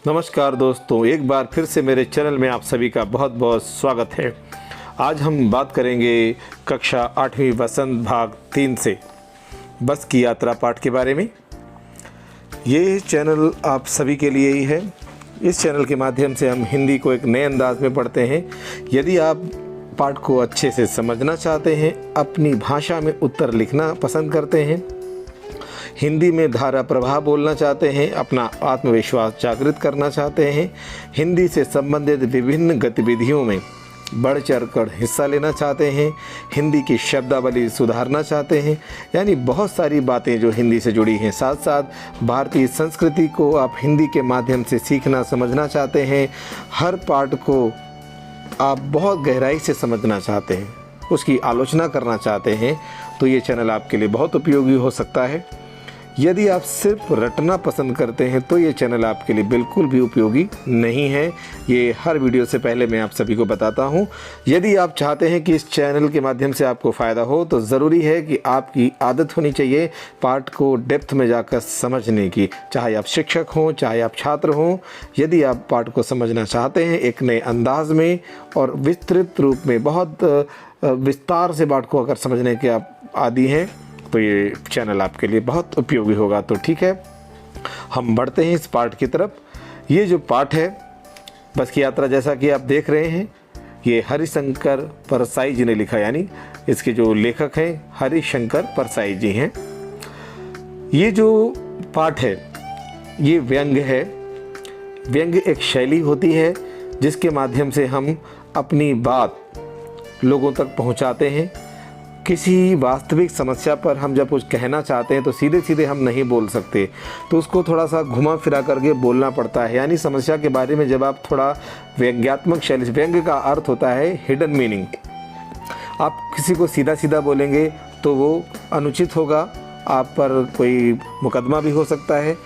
नमस्कार दोस्तों, एक बार फिर से मेरे चैनल में आप सभी का बहुत बहुत स्वागत है। आज हम बात करेंगे कक्षा 8वीं वसंत भाग 3 से बस की यात्रा पाठ के बारे में। ये चैनल आप सभी के लिए ही है। इस चैनल के माध्यम से हम हिंदी को एक नए अंदाज में पढ़ते हैं। यदि आप पाठ को अच्छे से समझना चाहते हैं, अपनी भाषा में उत्तर लिखना पसंद करते हैं, हिंदी में धारा प्रवाह बोलना चाहते हैं, अपना आत्मविश्वास जागृत करना चाहते हैं, हिंदी से संबंधित विभिन्न गतिविधियों में बढ़ चढ़कर हिस्सा लेना चाहते हैं, हिंदी की शब्दावली सुधारना चाहते हैं, यानी बहुत सारी बातें जो हिंदी से जुड़ी हैं। साथ साथ भारतीय संस्कृति को आप हिंदी के माध्यम से सीखना समझना चाहते हैं, हर पाठ को आप बहुत गहराई से समझना चाहते हैं, उसकी आलोचना करना चाहते हैं, तो ये चैनल आपके लिए बहुत उपयोगी हो सकता है। यदि आप सिर्फ रटना पसंद करते हैं तो ये चैनल आपके लिए बिल्कुल भी उपयोगी नहीं है। ये हर वीडियो से पहले मैं आप सभी को बताता हूँ। यदि आप चाहते हैं कि इस चैनल के माध्यम से आपको फ़ायदा हो, तो ज़रूरी है कि आपकी आदत होनी चाहिए पाठ को डेप्थ में जाकर समझने की। चाहे आप शिक्षक हों, चाहे आप छात्र हों, यदि आप पाठ को समझना चाहते हैं एक नए अंदाज में और विस्तृत रूप में, बहुत विस्तार से पाठ को अगर समझने के आप आदी हैं, तो ये चैनल आपके लिए बहुत उपयोगी होगा। तो ठीक है, हम बढ़ते हैं इस पाठ की तरफ। ये जो पाठ है बस की यात्रा, जैसा कि आप देख रहे हैं, ये हरिशंकर परसाई जी ने लिखा, यानी इसके जो लेखक हैं हरिशंकर परसाई जी हैं। ये जो पाठ है ये व्यंग्य है। व्यंग्य एक शैली होती है जिसके माध्यम से हम अपनी बात लोगों तक पहुंचाते हैं। किसी वास्तविक समस्या पर हम जब कुछ कहना चाहते हैं तो सीधे सीधे हम नहीं बोल सकते, तो उसको थोड़ा सा घुमा फिरा करके बोलना पड़ता है। यानी समस्या के बारे में जब आप थोड़ा व्यंग्यात्मक शैली, व्यंग्य का अर्थ होता है हिडन मीनिंग। आप किसी को सीधा सीधा बोलेंगे तो वो अनुचित होगा, आप पर कोई मुकदमा भी हो सकता है।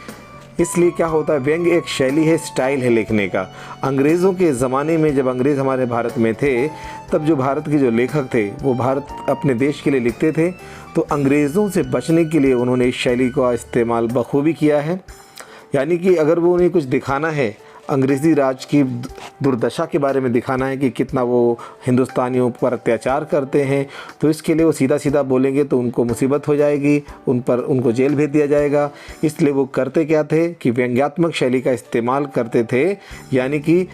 इसलिए क्या होता है, व्यंग्य एक शैली है, स्टाइल है लिखने का। अंग्रेज़ों के ज़माने में जब अंग्रेज़ हमारे भारत में थे, तब जो भारत के जो लेखक थे वो भारत अपने देश के लिए लिखते थे, तो अंग्रेज़ों से बचने के लिए उन्होंने इस शैली का इस्तेमाल बखूबी किया है। यानी कि अगर वो उन्हें कुछ दिखाना है, अंग्रेज़ी राज की दुर्दशा के बारे में दिखाना है कि कितना वो हिंदुस्तानियों पर अत्याचार करते हैं, तो इसके लिए वो सीधा सीधा बोलेंगे तो उनको मुसीबत हो जाएगी, उनको जेल भेज दिया जाएगा। इसलिए वो करते क्या थे कि व्यंग्यात्मक शैली का इस्तेमाल करते थे, यानी कि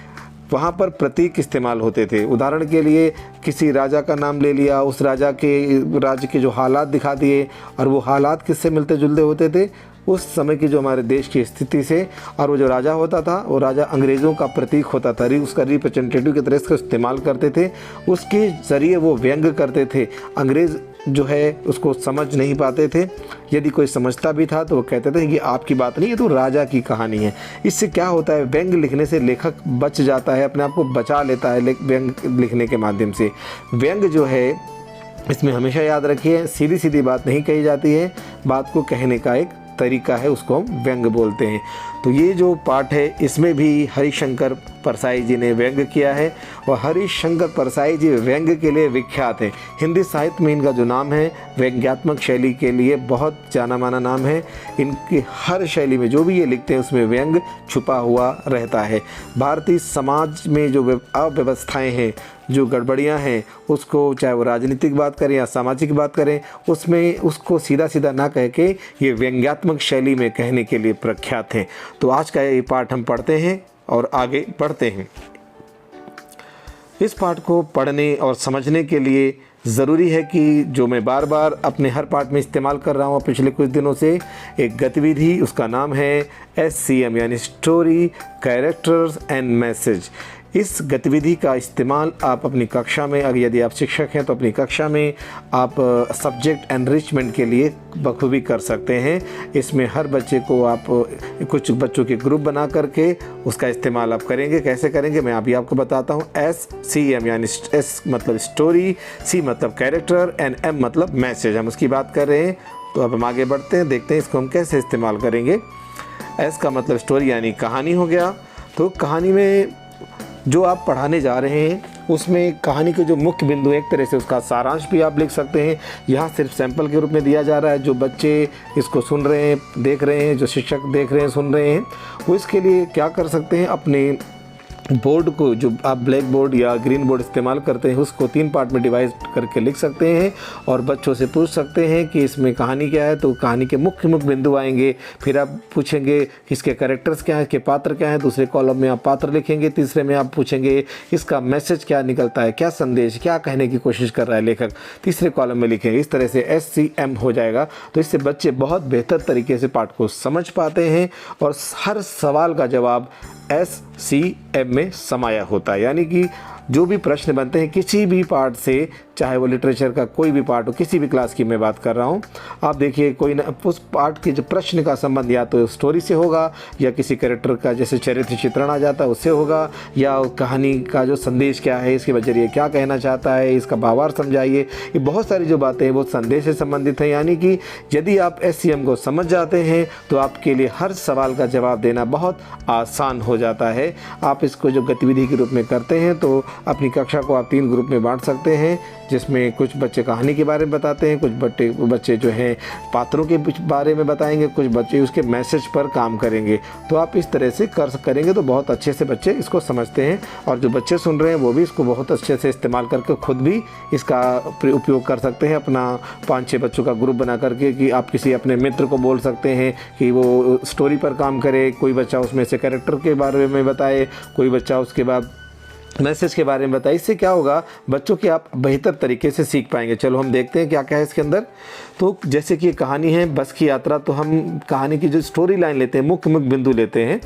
वहाँ पर प्रतीक इस्तेमाल होते थे। उदाहरण के लिए किसी राजा का नाम ले लिया, उस राज्य के जो हालात दिखा दिए, और वो हालात किससे मिलते जुलते होते थे, उस समय की जो हमारे देश की स्थिति से। और वो जो राजा होता था वो राजा अंग्रेज़ों का प्रतीक होता था, उसका रिप्रेजेंटेटिव की तरह से इस्तेमाल करते थे, उसके ज़रिए वो व्यंग्य करते थे। अंग्रेज़ जो है उसको समझ नहीं पाते थे, यदि कोई समझता भी था तो वो कहते थे कि आपकी बात नहीं, ये तो राजा की कहानी है। इससे क्या होता है, व्यंग्य लिखने से लेखक बच जाता है, अपने आप को बचा लेता है व्यंग्य लिखने के माध्यम से। व्यंग्य जो है इसमें हमेशा याद रखिए, सीधी सीधी बात नहीं कही जाती है, बात को कहने का एक तरीका है, उसको हम व्यंग्य बोलते हैं। तो ये जो पाठ है इसमें भी हरिशंकर परसाई जी ने व्यंग्य किया है, और हरिशंकर परसाई जी व्यंग्य के लिए विख्यात हैं। हिंदी साहित्य में इनका जो नाम है व्यंग्यात्मक शैली के लिए बहुत जाना माना नाम है। इनकी हर शैली में जो भी ये लिखते हैं उसमें व्यंग्य छुपा हुआ रहता है। भारतीय समाज में जो अव्यवस्थाएँ हैं, जो गड़बड़ियाँ हैं, उसको चाहे वो राजनीतिक बात करें या सामाजिक बात करें, उसमें उसको सीधा सीधा ना कह के ये व्यंग्यात्मक शैली में कहने के लिए प्रख्यात हैं। तो आज का ये पाठ हम पढ़ते हैं और आगे बढ़ते हैं। इस पाठ को पढ़ने और समझने के लिए ज़रूरी है कि जो मैं बार बार अपने हर पाठ में इस्तेमाल कर रहा हूँ पिछले कुछ दिनों से, एक गतिविधि, उसका नाम है SCM, यानी स्टोरी, कैरेक्टर्स एंड मैसेज। इस गतिविधि का इस्तेमाल आप अपनी कक्षा में, अगर यदि आप शिक्षक हैं तो अपनी कक्षा में आप सब्जेक्ट एनरिचमेंट के लिए बखूबी कर सकते हैं। इसमें हर बच्चे को आप कुछ बच्चों के ग्रुप बना करके उसका इस्तेमाल आप करेंगे। कैसे करेंगे मैं अभी आपको बताता हूँ। SCM यानी S मतलब स्टोरी, C मतलब कैरेक्टर, एंड M मतलब मैसेज, हम उसकी बात कर रहे हैं। तो अब हम आगे बढ़ते हैं, देखते हैं इसको हम कैसे इस्तेमाल करेंगे। S का मतलब स्टोरी यानी कहानी हो गया। तो कहानी में जो आप पढ़ाने जा रहे हैं उसमें कहानी के जो मुख्य बिंदु हैं, एक तरह से उसका सारांश भी आप लिख सकते हैं। यहाँ सिर्फ सैंपल के रूप में दिया जा रहा है। जो बच्चे इसको सुन रहे हैं, देख रहे हैं, जो शिक्षक देख रहे हैं, सुन रहे हैं, वो इसके लिए क्या कर सकते हैं, अपने बोर्ड को, जो आप ब्लैक बोर्ड या ग्रीन बोर्ड इस्तेमाल करते हैं, उसको 3 पार्ट में डिवाइड करके लिख सकते हैं और बच्चों से पूछ सकते हैं कि इसमें कहानी क्या है। तो कहानी के मुख्य बिंदु आएंगे, फिर आप पूछेंगे इसके कैरेक्टर्स क्या हैं, इसके पात्र क्या हैं। दूसरे कॉलम में आप पात्र लिखेंगे, तीसरे में आप पूछेंगे इसका मैसेज क्या निकलता है, क्या संदेश, क्या कहने की कोशिश कर रहा है लेखक, तीसरे कॉलम में लिखेंगे। इस तरह से SCM हो जाएगा। तो इससे बच्चे बहुत बेहतर तरीके से पाठ को समझ पाते हैं और हर सवाल का जवाब SCM में समाया होता है। यानी कि जो भी प्रश्न बनते हैं किसी भी पार्ट से, चाहे वो लिटरेचर का कोई भी पार्ट हो, किसी भी क्लास की मैं बात कर रहा हूँ, आप देखिए कोई ना उस पार्ट के जो प्रश्न का संबंध या तो स्टोरी से होगा या किसी कैरेक्टर का जैसे चरित्र चित्रण आ जाता है उससे होगा, या कहानी का जो संदेश क्या है, इसके जरिए क्या कहना चाहता है, इसका भावार्थ समझाइए। ये बहुत सारी जो बातें हैं वो संदेश से संबंधित हैं। यानी कि यदि आप SCM को समझ जाते हैं तो आपके लिए हर सवाल का जवाब देना बहुत आसान हो जाता है। आप इसको जो गतिविधि के रूप में करते हैं तो अपनी कक्षा को आप 3 ग्रुप में बांट सकते हैं, जिसमें कुछ बच्चे कहानी के बारे में बताते हैं, कुछ बच्चे जो हैं पात्रों के बारे में बताएंगे, कुछ बच्चे उसके मैसेज पर काम करेंगे। तो आप इस तरह से करेंगे तो बहुत अच्छे से बच्चे इसको समझते हैं और जो बच्चे सुन रहे हैं वो भी इसको बहुत अच्छे से इस्तेमाल करके खुद भी इसका उपयोग कर सकते हैं। अपना 5-6 बच्चों का ग्रुप बना करके कि आप किसी अपने मित्र को बोल सकते हैं कि वो स्टोरी पर काम करे, कोई बच्चा उसमें से कैरेक्टर के बारे में बताए, कोई बच्चा उसके बाद मैसेज के बारे में बताइए। इससे क्या होगा, बच्चों की आप बेहतर तरीके से सीख पाएंगे। चलो हम देखते हैं क्या क्या है इसके अंदर। तो जैसे कि कहानी है बस की यात्रा, तो हम कहानी की जो स्टोरी लाइन लेते हैं, मुख्य बिंदु लेते हैं।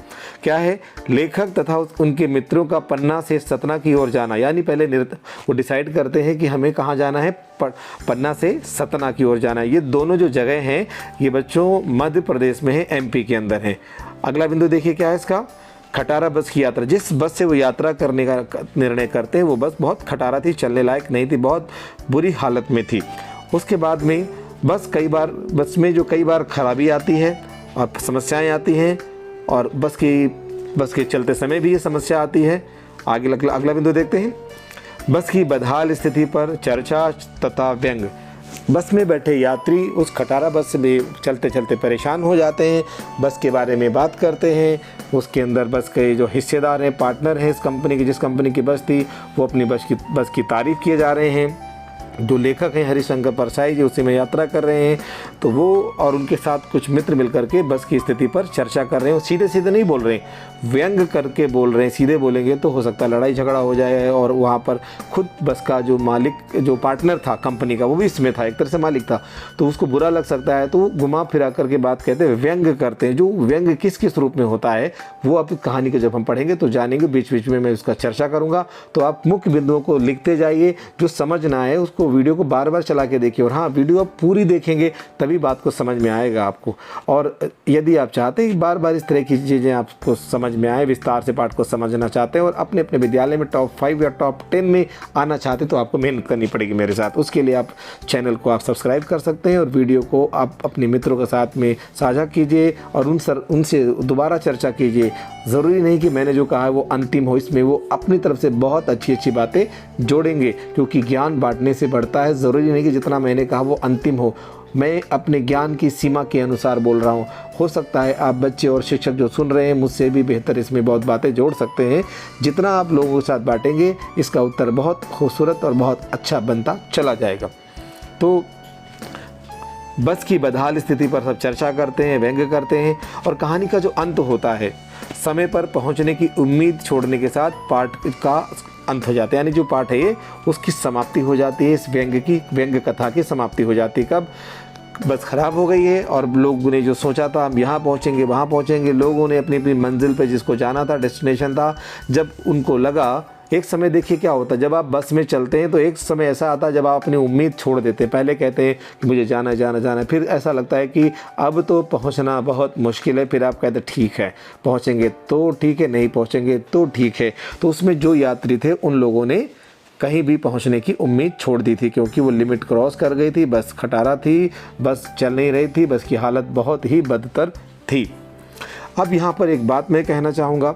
क्या है, लेखक तथा उनके मित्रों का पन्ना से सतना की ओर जाना। यानी पहले वो डिसाइड करते हैं कि हमें कहाँ जाना है, पन्ना से सतना की ओर जाना है। ये दोनों जो जगह हैं ये बच्चों मध्य प्रदेश में है, MP के अंदर है। अगला बिंदु देखिए क्या है इसका, खटारा बस की यात्रा। जिस बस से वो यात्रा करने का निर्णय करते हैं वो बस बहुत खटारा थी, चलने लायक नहीं थी, बहुत बुरी हालत में थी। उसके बाद में बस में जो कई बार खराबी आती है और समस्याएं आती हैं और बस के चलते समय भी ये समस्या आती है। आगे अगला बिंदु देखते हैं, बस की बदहाल स्थिति पर चर्चा तथा व्यंग। बस में बैठे यात्री उस खटारा बस में चलते चलते परेशान हो जाते हैं, बस के बारे में बात करते हैं। उसके अंदर बस के जो हिस्सेदार हैं, पार्टनर हैं इस कंपनी की, जिस कंपनी की बस थी, वो अपनी बस की तारीफ़ किए जा रहे हैं। जो लेखक हैं हरिशंकर परसाई जी उसी में यात्रा कर रहे हैं, तो वो और उनके साथ कुछ मित्र मिलकर के बस की स्थिति पर चर्चा कर रहे हैं। सीधे सीधे नहीं बोल रहे हैं, व्यंग करके बोल रहे हैं। सीधे बोलेंगे तो हो सकता है लड़ाई झगड़ा हो जाए और वहाँ पर खुद बस का जो मालिक, जो पार्टनर था कंपनी का, वो भी इसमें था, एक तरह से मालिक था, तो उसको बुरा लग सकता है। तो घुमा फिरा करके बात कहते हैं, व्यंग करते हैं। जो व्यंग किस किस रूप में होता है वो अब कहानी को जब हम पढ़ेंगे तो जानेंगे। बीच बीच में मैं उसका चर्चा करूँगा। तो आप मुख्य बिंदुओं को लिखते जाइए, जो समझ ना आए उसको वीडियो को बार बार चला के देखिए। और हाँ, वीडियो आप पूरी देखेंगे तभी बात को समझ में आएगा आपको। और यदि आप चाहते हैं कि बार बार इस तरह की चीज़ें आपको समझ में आए, विस्तार से पाठ को समझना चाहते हैं और अपने अपने विद्यालय में टॉप 5 या टॉप 10 में आना चाहते हैं, तो आपको मेहनत करनी पड़ेगी मेरे साथ। उसके लिए आप चैनल को आप सब्सक्राइब कर सकते हैं और वीडियो को आप अपने मित्रों के साथ में साझा कीजिए और उनसे दोबारा चर्चा कीजिए। ज़रूरी नहीं कि मैंने जो कहा है वो अंतिम हो, इसमें वो अपनी तरफ से बहुत अच्छी अच्छी बातें जोड़ेंगे, क्योंकि ज्ञान बांटने से बढ़ता है। ज़रूरी नहीं कि जितना मैंने कहा वो अंतिम हो। मैं अपने ज्ञान की सीमा के अनुसार बोल रहा हूँ। हो सकता है आप बच्चे और शिक्षक जो सुन रहे हैं मुझसे भी बेहतर इसमें बहुत बातें जोड़ सकते हैं। जितना आप लोगों के साथ बांटेंगे इसका उत्तर बहुत खूबसूरत और बहुत अच्छा बनता चला जाएगा। तो बस की बदहाल स्थिति पर सब चर्चा करते हैं, व्यंग करते हैं और कहानी का जो अंत होता है, समय पर पहुंचने की उम्मीद छोड़ने के साथ पाठ का अंत हो जाता है। यानी जो पाठ है ये उसकी समाप्ति हो जाती है। इस व्यंग कथा की समाप्ति हो जाती है। कब बस ख़राब हो गई है और लोगों ने जो सोचा था हम यहाँ पहुँचेंगे वहाँ पहुँचेंगे, लोगों ने अपनी अपनी मंजिल पे जिसको जाना था, डेस्टिनेशन था, जब उनको लगा, एक समय देखिए क्या होता है जब आप बस में चलते हैं तो एक समय ऐसा आता है जब आप अपनी उम्मीद छोड़ देते हैं। पहले कहते हैं कि मुझे जाना है, फिर ऐसा लगता है कि अब तो पहुंचना बहुत मुश्किल है, फिर आप कहते हैं ठीक है पहुंचेंगे तो ठीक है, नहीं पहुंचेंगे तो ठीक है। तो उसमें जो यात्री थे उन लोगों ने कहीं भी पहुंचने की उम्मीद छोड़ दी थी, क्योंकि वो लिमिट क्रॉस कर गई थी, बस खटारा थी, बस चल नहीं रही थी, बस की हालत बहुत ही बदतर थी। अब यहाँ पर एक बात मैं कहना चाहूँगा,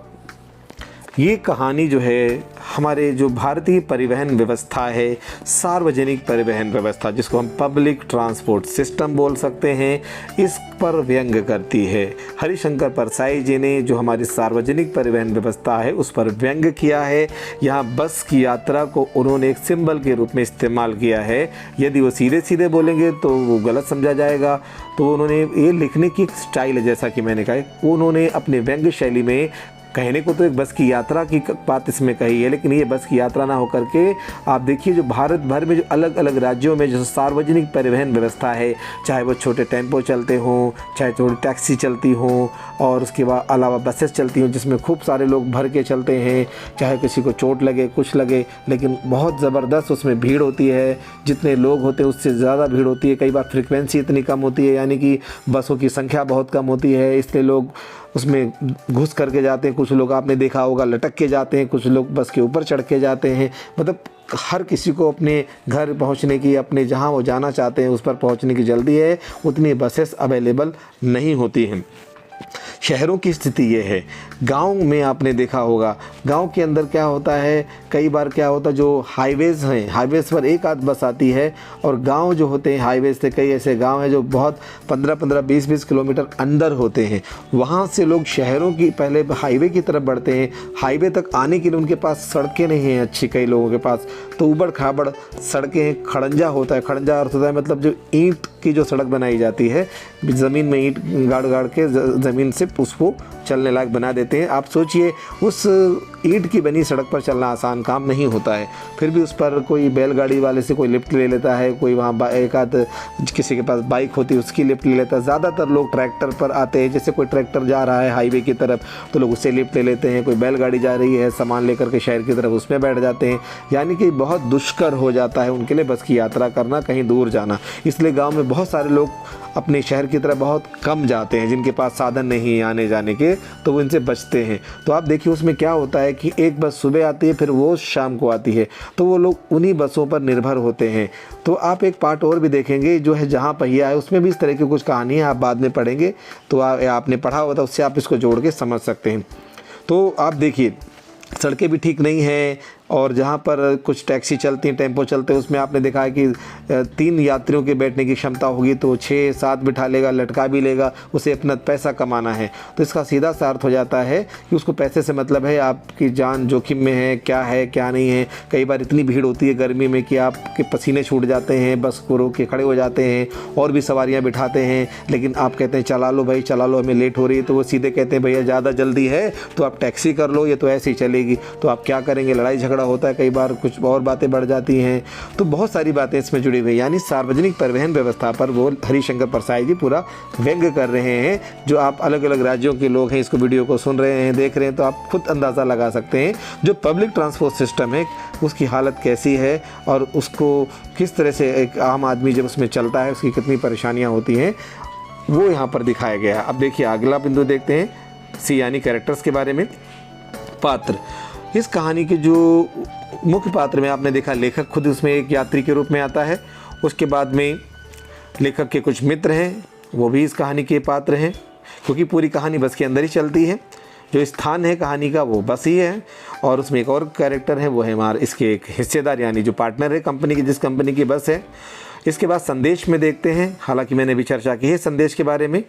ये कहानी जो है हमारे जो भारतीय परिवहन व्यवस्था है, सार्वजनिक परिवहन व्यवस्था जिसको हम पब्लिक ट्रांसपोर्ट सिस्टम बोल सकते हैं, इस पर व्यंग करती है। हरिशंकर परसाई जी ने जो हमारी सार्वजनिक परिवहन व्यवस्था है उस पर व्यंग किया है। यहाँ बस की यात्रा को उन्होंने एक सिंबल के रूप में इस्तेमाल किया है। यदि वो सीधे सीधे बोलेंगे तो वो गलत समझा जाएगा, तो उन्होंने ये लिखने की एक स्टाइल है, जैसा कि मैंने कहा, उन्होंने अपने व्यंग शैली में कहने को तो एक बस की यात्रा की बात इसमें कही है, लेकिन ये बस की यात्रा ना होकर के आप देखिए जो भारत भर में जो अलग अलग राज्यों में जो सार्वजनिक परिवहन व्यवस्था है, चाहे वो छोटे टेम्पो चलते हों, चाहे थोड़ी टैक्सी चलती हों, और उसके बाद अलावा बसेस चलती हों जिसमें खूब सारे लोग भर के चलते हैं, चाहे किसी को चोट लगे कुछ लगे, लेकिन बहुत ज़बरदस्त उसमें भीड़ होती है। जितने लोग होते हैं उससे ज़्यादा भीड़ होती है। कई बार फ्रिक्वेंसी इतनी कम होती है, यानी कि बसों की संख्या बहुत कम होती है, इसलिए लोग उसमें घुस करके जाते हैं। कुछ लोग आपने देखा होगा लटक के जाते हैं, कुछ लोग बस के ऊपर चढ़ के जाते हैं। मतलब हर किसी को अपने घर पहुंचने की, अपने जहां वो जाना चाहते हैं उस पर पहुंचने की जल्दी है, उतनी बसेस अवेलेबल नहीं होती हैं। शहरों की स्थिति ये है। गांव में आपने देखा होगा, गांव के अंदर क्या होता है, कई बार क्या होता है, जो हाईवेज़ हैं, हाईवेज़ पर एक आध बस आती है, और गांव जो होते हैं हाईवेज़ से, कई ऐसे गांव हैं जो बहुत 15-15, 20-20 किलोमीटर अंदर होते हैं। वहां से लोग शहरों की पहले हाईवे की तरफ बढ़ते हैं। हाईवे तक आने के लिए उनके पास सड़कें नहीं हैं अच्छी, कई लोगों के पास तो ऊबड़ खाबड़ सड़कें हैं। खड़ंजा होता है, खड़ंजा अर्थ होता है मतलब जो ईंट की जो सड़क बनाई जाती है, ज़मीन में ईंट गाड़ गाड़ के ज़मीन से उसको चलने लायक बना देते हैं। आप सोचिए उस ईंट की बनी सड़क पर चलना आसान काम नहीं होता है, फिर भी उस पर कोई बैलगाड़ी वाले से कोई लिफ्ट ले लेता है, कोई वहाँ एक आध किसी के पास बाइक होती है उसकी लिफ्ट ले लेता है। ज़्यादातर लोग ट्रैक्टर पर आते हैं, जैसे कोई ट्रैक्टर जा रहा है हाईवे की तरफ तो लोग उससे लिफ्ट ले लेते हैं। कोई बैलगाड़ी जा रही है सामान लेकर के शहर की तरफ, उसमें बैठ जाते हैं। यानी कि बहुत दुष्कर हो जाता है उनके लिए बस की यात्रा करना, कहीं दूर जाना। इसलिए गाँव में बहुत सारे लोग अपने शहर की तरफ बहुत कम जाते हैं, जिनके पास साधन नहीं है आने जाने के, तो वो इनसे बचते हैं। तो आप देखिए उसमें क्या होता है कि एक बस सुबह आती है, फिर वो शाम को आती है, तो वो लोग उन्हीं बसों पर निर्भर होते हैं। तो आप एक पार्ट और भी देखेंगे जो है जहाँ पहिया है, उसमें भी इस तरह की कुछ कहानी है, आप बाद में पढ़ेंगे तो आपने पढ़ा होता, उससे आप इसको जोड़ के समझ सकते हैं। तो आप देखिए सड़कें भी ठीक नहीं हैं, और जहाँ पर कुछ टैक्सी चलती हैं, टेम्पो चलते हैं, उसमें आपने देखा है कि 3 यात्रियों के बैठने की क्षमता होगी तो 6-7 बिठा लेगा, लटका भी लेगा, उसे अपना पैसा कमाना है। तो इसका सीधा सा अर्थ हो जाता है कि उसको पैसे से मतलब है, आपकी जान जोखिम में है क्या नहीं है। कई बार इतनी भीड़ होती है गर्मी में कि आपके पसीने छूट जाते हैं, बस को रोक के खड़े हो जाते हैं, और भी सवारियाँ बिठाते हैं, लेकिन आप कहते हैं चला लो भाई चला लो, हमें लेट हो रही है, तो वो सीधे कहते हैं भैया ज़्यादा जल्दी है तो आप टैक्सी कर लो, ये तो ऐसे ही चलेगी। तो आप क्या करेंगे, लड़ाई झगड़ा होता है, कई बार कुछ और बातें बढ़ जाती हैं। तो बहुत सारी बातें इसमें जुड़ी हुई, यानी सार्वजनिक परिवहन व्यवस्था पर वो हरिशंकर परसाई जी पूरा व्यंग कर रहे हैं। जो आप अलग अलग राज्यों के लोग हैं, इसको वीडियो को सुन रहे हैं, देख रहे हैं, तो आप खुद अंदाज़ा लगा सकते हैं जो पब्लिक ट्रांसपोर्ट सिस्टम है उसकी हालत कैसी है, और उसको किस तरह से एक आम आदमी जब उसमें चलता है उसकी कितनी परेशानियाँ होती हैं, वो यहाँ पर दिखाया गया है। अब देखिए अगला बिंदु देखते हैं, सी यानी कैरेक्टर्स के बारे में। पात्र, इस कहानी के जो मुख्य पात्र में आपने देखा लेखक खुद उसमें एक यात्री के रूप में आता है। उसके बाद में लेखक के कुछ मित्र हैं, वो भी इस कहानी के पात्र हैं, क्योंकि पूरी कहानी बस के अंदर ही चलती है। जो स्थान है कहानी का वो बस ही है, और उसमें एक और कैरेक्टर है, वो है हमारे इसके एक हिस्सेदार यानी जो पार्टनर है कंपनी की, जिस कंपनी की बस है। इसके बाद संदेश में देखते हैं, हालांकि मैंने भी चर्चा की है संदेश के बारे में।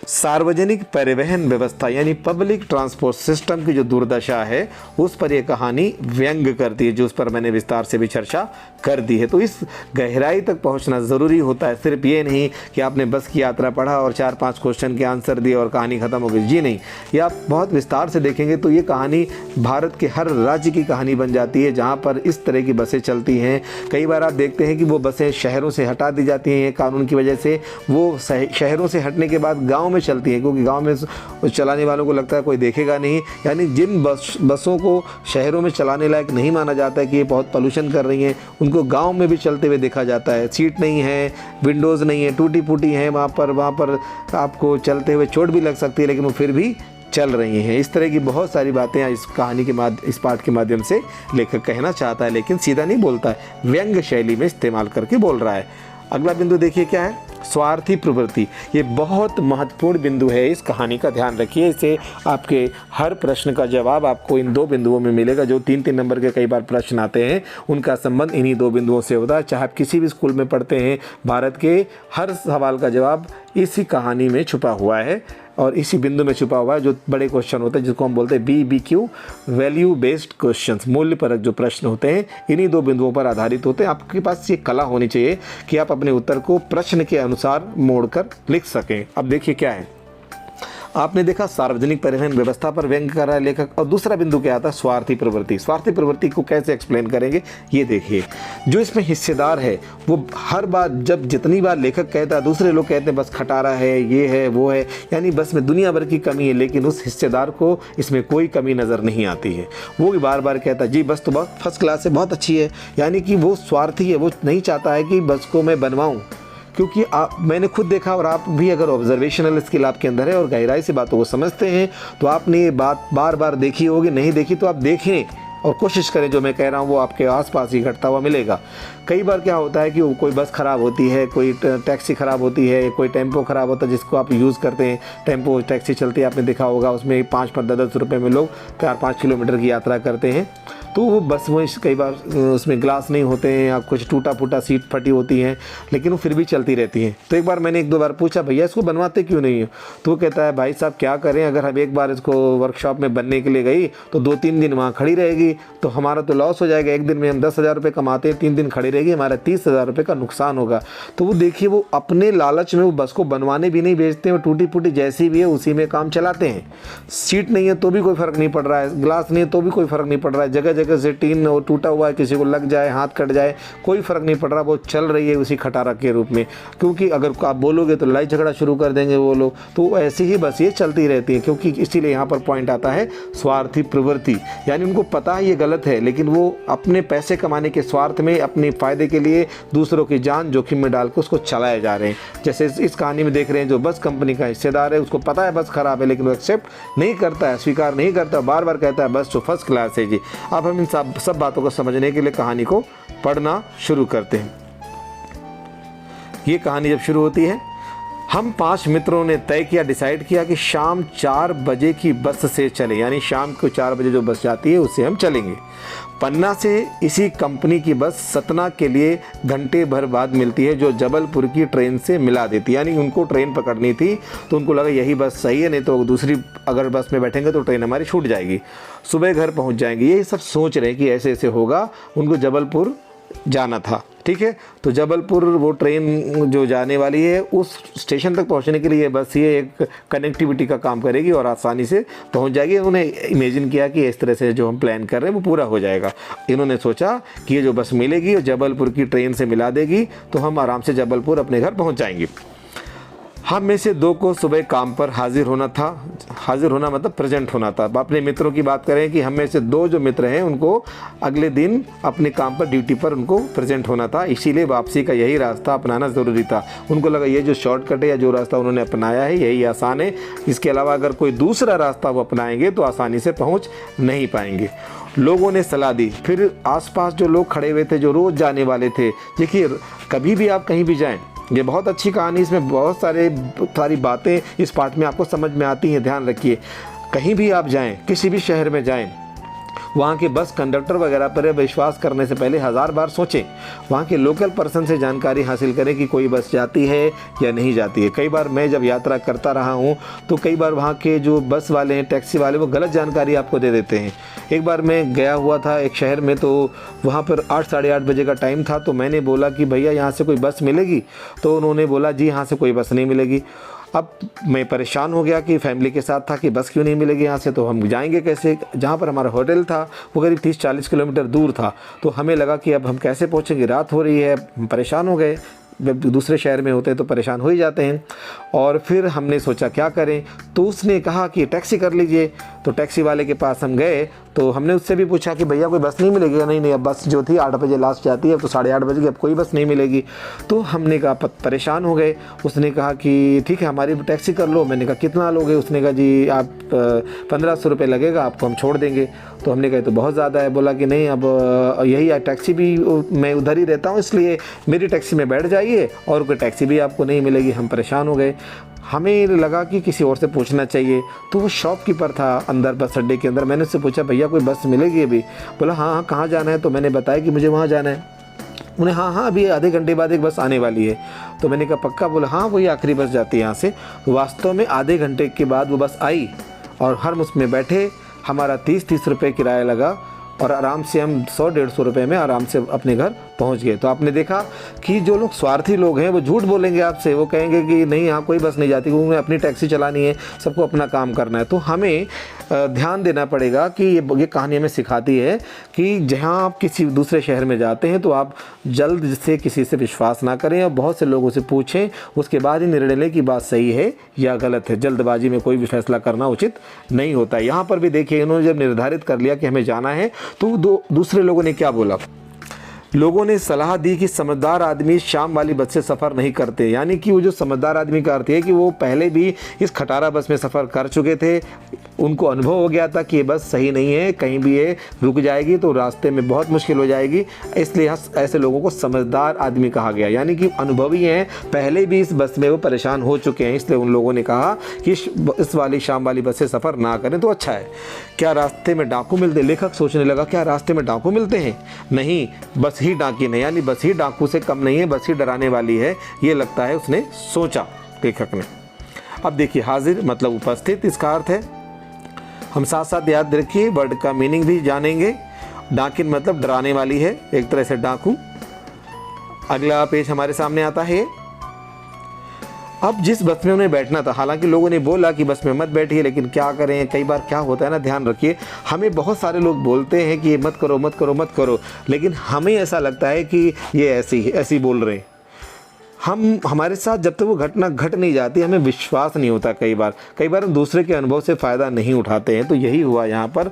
सार्वजनिक परिवहन व्यवस्था यानी पब्लिक ट्रांसपोर्ट सिस्टम की जो दुर्दशा है उस पर यह कहानी व्यंग करती है, जो उस पर मैंने विस्तार से भी चर्चा कर दी है। तो इस गहराई तक पहुंचना ज़रूरी होता है, सिर्फ ये नहीं कि आपने बस की यात्रा पढ़ा और 4-5 क्वेश्चन के आंसर दिए और कहानी ख़त्म हो गई। जी नहीं, ये आप बहुत विस्तार से देखेंगे तो ये कहानी भारत के हर राज्य की कहानी बन जाती है जहाँ पर इस तरह की बसें चलती हैं। कई बार आप देखते हैं कि वो बसें शहरों से हटा दी जाती हैं कानून की वजह से, वो शहरों से हटने के बाद गांव में चलती हैं, क्योंकि गांव में चलाने वालों को लगता है कोई देखेगा नहीं। यानी जिन बसों को शहरों में चलाने लायक नहीं माना जाता है कि ये बहुत पोल्यूशन कर रही हैं, उनको गांव में भी चलते हुए देखा जाता है। सीट नहीं है, विंडोज़ नहीं है, टूटी फूटी हैं, वहाँ पर आपको चलते हुए चोट भी लग सकती है, लेकिन वो फिर भी चल रही हैं। इस तरह की बहुत सारी बातें इस कहानी के इस पाठ के माध्यम से लेखक कहना चाहता है, लेकिन सीधा नहीं बोलता है, व्यंग शैली में इस्तेमाल करके बोल रहा है। अगला बिंदु देखिए क्या है, स्वार्थी प्रवृत्ति, ये बहुत महत्वपूर्ण बिंदु है, इस कहानी का ध्यान रखिए। इसे आपके हर प्रश्न का जवाब आपको इन 2 बिंदुओं में मिलेगा। जो 3-3 नंबर के कई बार प्रश्न आते हैं उनका संबंध इन्हीं 2 बिंदुओं से होता है। चाहे आप किसी भी स्कूल में पढ़ते हैं, भारत के हर सवाल का जवाब इसी कहानी में छुपा हुआ है और इसी बिंदु में छुपा हुआ है। जो बड़े क्वेश्चन होते हैं जिसको हम बोलते हैं BBQ, वैल्यू बेस्ड क्वेश्चंस, मूल्य परक जो प्रश्न होते हैं इन्हीं 2 बिंदुओं पर आधारित होते हैं। आपके पास ये कला होनी चाहिए कि आप अपने उत्तर को प्रश्न के अनुसार मोड़कर लिख सकें। अब देखिए क्या है, आपने देखा सार्वजनिक परिवहन व्यवस्था पर व्यंग कर रहा है लेखक, और दूसरा बिंदु क्या आता है, स्वार्थी प्रवृत्ति। स्वार्थी प्रवृत्ति को कैसे एक्सप्लेन करेंगे, ये देखिए। जो इसमें हिस्सेदार है वो हर बार जब जितनी बार लेखक कहता है दूसरे लोग कहते हैं बस खटारा है, ये है, वो है, यानी बस में दुनिया भर की कमी है, लेकिन उस हिस्सेदार को इसमें कोई कमी नज़र नहीं आती है। वो भी बार बार कहता है जी बस तो बहुत फर्स्ट क्लास है, बहुत अच्छी है, यानी कि वो स्वार्थी है, वो नहीं चाहता है कि बस को मैं बनवाऊँ। क्योंकि मैंने खुद देखा, और आप भी अगर ऑब्जर्वेशनल स्किल आपके अंदर है और गहराई से बातों को समझते हैं तो आपने ये बात बार बार देखी होगी, नहीं देखी तो आप देखें और कोशिश करें जो मैं कह रहा हूँ वो आपके आसपास ही घटता हुआ मिलेगा। कई बार क्या होता है कि कोई बस ख़राब होती है, कोई टैक्सी ख़राब होती है, कोई टेम्पो ख़राब होता है जिसको आप यूज़ करते हैं। टेम्पो टैक्सी चलती है, आपने देखा होगा, उसमें 5-10 रुपये में लोग 4-5 किलोमीटर की यात्रा करते हैं। तो वो बस में कई बार उसमें ग्लास नहीं होते हैं या कुछ टूटा फूटा सीट फटी होती हैं, लेकिन वो फिर भी चलती रहती हैं। तो एक बार मैंने 1-2 बार पूछा भैया इसको बनवाते क्यों नहीं हो, तो वो कहता है भाई साहब क्या करें, अगर हम एक बार इसको वर्कशॉप में बनने के लिए गई तो 2-3 दिन वहाँ खड़ी रहेगी तो हमारा तो लॉस हो जाएगा। एक दिन में हम 10,000 रुपये कमाते हैं, 3 दिन खड़ी रहेगी, हमारा 30,000 रुपये का नुकसान होगा। तो वो देखिए, वो अपने लालच में वो बस को बनवाने भी नहीं भेजते हैं, टूटी फूटी जैसी भी है उसी में काम चलाते हैं। सीट नहीं है तो भी कोई फ़र्क नहीं पड़ रहा है, ग्लास नहीं है तो भी कोई फ़र्क नहीं पड़ रहा है, जगह जगह से टीन और टूटा हुआ है, किसी को लग जाए, हाथ कट जाए, कोई फ़र्क नहीं पड़ रहा, वो चल रही है उसी खटारा के रूप में। क्योंकि अगर आप बोलोगे तो लड़ाई झगड़ा शुरू कर देंगे वो लोग, तो ऐसी ही बस ये चलती रहती है। क्योंकि इसीलिए यहाँ पर पॉइंट आता है स्वार्थी प्रवृत्ति, यानी उनको पता है ये गलत है लेकिन वो अपने पैसे कमाने के स्वार्थ में अपने फ़ायदे के लिए दूसरों की जान जोखिम में डाल कर उसको चलाए जा रहे हैं। जैसे इस कहानी में देख रहे हैं, जो बस कंपनी का हिस्सेदार है उसको पता है बस ख़राब है लेकिन वो एक्सेप्ट नहीं करता है, स्वीकार नहीं करता, बार बार कहता है बस तो फर्स्ट क्लास है जी। अब हम इन सब बातों को समझने के लिए कहानी को पढ़ना शुरू करते हैं। ये कहानी जब शुरू होती है, हम 5 मित्रों ने तय किया, डिसाइड किया कि शाम 4 बजे की बस से चले, यानी शाम को 4 बजे जो बस जाती है उससे हम चलेंगे। पन्ना से इसी कंपनी की बस सतना के लिए घंटे भर बाद मिलती है, जो जबलपुर की ट्रेन से मिला देती है। यानी उनको ट्रेन पकड़नी थी तो उनको लगा यही बस सही है, नहीं तो दूसरी अगर बस में बैठेंगे तो ट्रेन हमारी छूट जाएगी, सुबह घर पहुंच जाएंगे। ये सब सोच रहे हैं कि ऐसे ऐसे होगा, उनको जबलपुर जाना था। ठीक है, तो जबलपुर वो ट्रेन जो जाने वाली है उस स्टेशन तक पहुंचने के लिए बस ये एक कनेक्टिविटी का काम करेगी और आसानी से पहुंच जाएगी। उन्होंने इमेजिन किया कि इस तरह से जो हम प्लान कर रहे हैं वो पूरा हो जाएगा। इन्होंने सोचा कि ये जो बस मिलेगी और जबलपुर की ट्रेन से मिला देगी तो हम आराम से जबलपुर अपने घर पहुँच जाएंगे। हम में से 2 को सुबह काम पर हाजिर होना था। हाजिर होना मतलब प्रेजेंट होना था। अपने मित्रों की बात करें कि हम में से 2 जो मित्र हैं उनको अगले दिन अपने काम पर, ड्यूटी पर उनको प्रेजेंट होना था, इसीलिए वापसी का यही रास्ता अपनाना ज़रूरी था। उनको लगा ये जो शॉर्टकट है या जो रास्ता उन्होंने अपनाया है यही आसान है, इसके अलावा अगर कोई दूसरा रास्ता वो अपनाएंगे तो आसानी से पहुँच नहीं पाएंगे। लोगों ने सलाह दी। फिर आसपास जो लोग खड़े हुए थे जो रोज़ जाने वाले थे, देखिए कभी भी आप कहीं भी जाएं, ये बहुत अच्छी कहानी, इसमें बहुत सारी बातें इस पार्ट में आपको समझ में आती हैं। ध्यान रखिए, कहीं भी आप जाएं, किसी भी शहर में जाएं, वहाँ के बस कंडक्टर वगैरह पर विश्वास करने से पहले 1000 बार सोचें। वहाँ के लोकल पर्सन से जानकारी हासिल करें कि कोई बस जाती है या नहीं जाती है। कई बार मैं जब यात्रा करता रहा हूँ तो कई बार वहाँ के जो बस वाले हैं, टैक्सी वाले, वो गलत जानकारी आपको दे देते हैं। एक बार मैं गया हुआ था एक शहर में, तो वहाँ पर 8 साढ़े 8 बजे का टाइम था, तो मैंने बोला कि भैया यहाँ से कोई बस मिलेगी, तो उन्होंने बोला जी यहाँ से कोई बस नहीं मिलेगी। अब मैं परेशान हो गया कि फैमिली के साथ था कि बस क्यों नहीं मिलेगी यहाँ से, तो हम जाएंगे कैसे। जहाँ पर हमारा होटल था वो करीब 30-40 किलोमीटर दूर था, तो हमें लगा कि अब हम कैसे पहुँचेंगे, रात हो रही है। हम परेशान हो गए, दूसरे शहर में होते तो परेशान हो ही जाते हैं। और फिर हमने सोचा क्या करें, तो उसने कहा कि टैक्सी कर लीजिए। तो टैक्सी वाले के पास हम गए तो हमने उससे भी पूछा कि भैया कोई बस नहीं मिलेगी? नहीं, अब बस जो थी 8 बजे लास्ट जाती है, अब तो 8:30 बज गए, अब कोई बस नहीं मिलेगी। तो हमने कहा परेशान हो गए। उसने कहा कि ठीक है हमारी टैक्सी कर लो। मैंने कहा कितना लोगे? उसने कहा जी आप 1500 रुपये लगेगा, आपको हम छोड़ देंगे। तो हमने कहा तो बहुत ज़्यादा है। बोला कि नहीं, अब यही टैक्सी भी मैं उधर ही रहता हूँ, इसलिए मेरी टैक्सी में बैठ जाइए और कोई टैक्सी भी आपको नहीं मिलेगी। हम परेशान हो गए। हमें लगा कि किसी और से पूछना चाहिए। तो वो शॉपकीपर था अंदर बस अड्डे के अंदर। मैंने उससे पूछा भैया कोई बस मिलेगी अभी? बोला हाँ हाँ, कहाँ जाना है? तो मैंने बताया कि मुझे वहाँ जाना है। उन्हें हाँ अभी आधे घंटे बाद एक बस आने वाली है। तो मैंने कहा पक्का? बोला हाँ वही आखिरी बस जाती है यहाँ से। वास्तव में आधे घंटे के बाद वो बस आई और हम उसमें बैठे। हमारा 30 रुपये किराया लगा और आराम से हम 100-150 रुपये में आराम से अपने घर पहुंच गए। तो आपने देखा कि जो लोग स्वार्थी लोग हैं वो झूठ बोलेंगे आपसे। वो कहेंगे कि नहीं यहाँ कोई बस नहीं जाती, उन्हें अपनी टैक्सी चलानी है, सबको अपना काम करना है। तो हमें ध्यान देना पड़ेगा कि ये कहानी हमें सिखाती है कि जहाँ आप किसी दूसरे शहर में जाते हैं तो आप जल्द से किसी से विश्वास ना करें और बहुत से लोगों से पूछें, उसके बाद ही निर्णय लें कि बात सही है या गलत है। जल्दबाजी में कोई भी फैसला करना उचित नहीं होता। यहाँ पर भी देखिए, इन्होंने जब निर्धारित कर लिया कि हमें जाना है तो दूसरे लोगों ने क्या बोला? लोगों ने सलाह दी कि समझदार आदमी शाम वाली बस से सफ़र नहीं करते। यानी कि वो जो समझदार आदमी का अर्थ है कि वो पहले भी इस खटारा बस में सफ़र कर चुके थे, उनको अनुभव हो गया था कि ये बस सही नहीं है, कहीं भी ये रुक जाएगी तो रास्ते में बहुत मुश्किल हो जाएगी। इसलिए ऐसे लोगों को समझदार आदमी कहा गया। यानी कि अनुभवी हैं, पहले भी इस बस में वो परेशान हो चुके हैं, इसलिए उन लोगों ने कहा कि इस वाली शाम वाली बस से सफ़र ना करें तो अच्छा है। क्या रास्ते में डाकू मिलते? लेखक सोचने लगा क्या रास्ते में डाकू मिलते हैं? नहीं, बस ही डाकी नहीं, यानी बस ही डाकू से कम नहीं है, बस ही डराने वाली है, ये लगता है उसने सोचा लेखक ने। अब देखिए, हाजिर मतलब उपस्थित इसका अर्थ है। हम साथ साथ याद रखिए, वर्ड का मीनिंग भी जानेंगे। डाकिन मतलब डराने वाली है, एक तरह से डाकू। अगला पेज हमारे सामने आता है। अब जिस बस में उन्हें बैठना था, हालांकि लोगों ने बोला कि बस में मत बैठिए, लेकिन क्या करें, कई बार क्या होता है ना, ध्यान रखिए, हमें बहुत सारे लोग बोलते हैं कि ये मत करो मत करो मत करो, लेकिन हमें ऐसा लगता है कि ये ऐसी बोल रहे हैं। हमारे साथ जब तक वो घटना घट नहीं जाती हमें विश्वास नहीं होता। कई बार हम दूसरे के अनुभव से फ़ायदा नहीं उठाते हैं। तो यही हुआ यहाँ पर।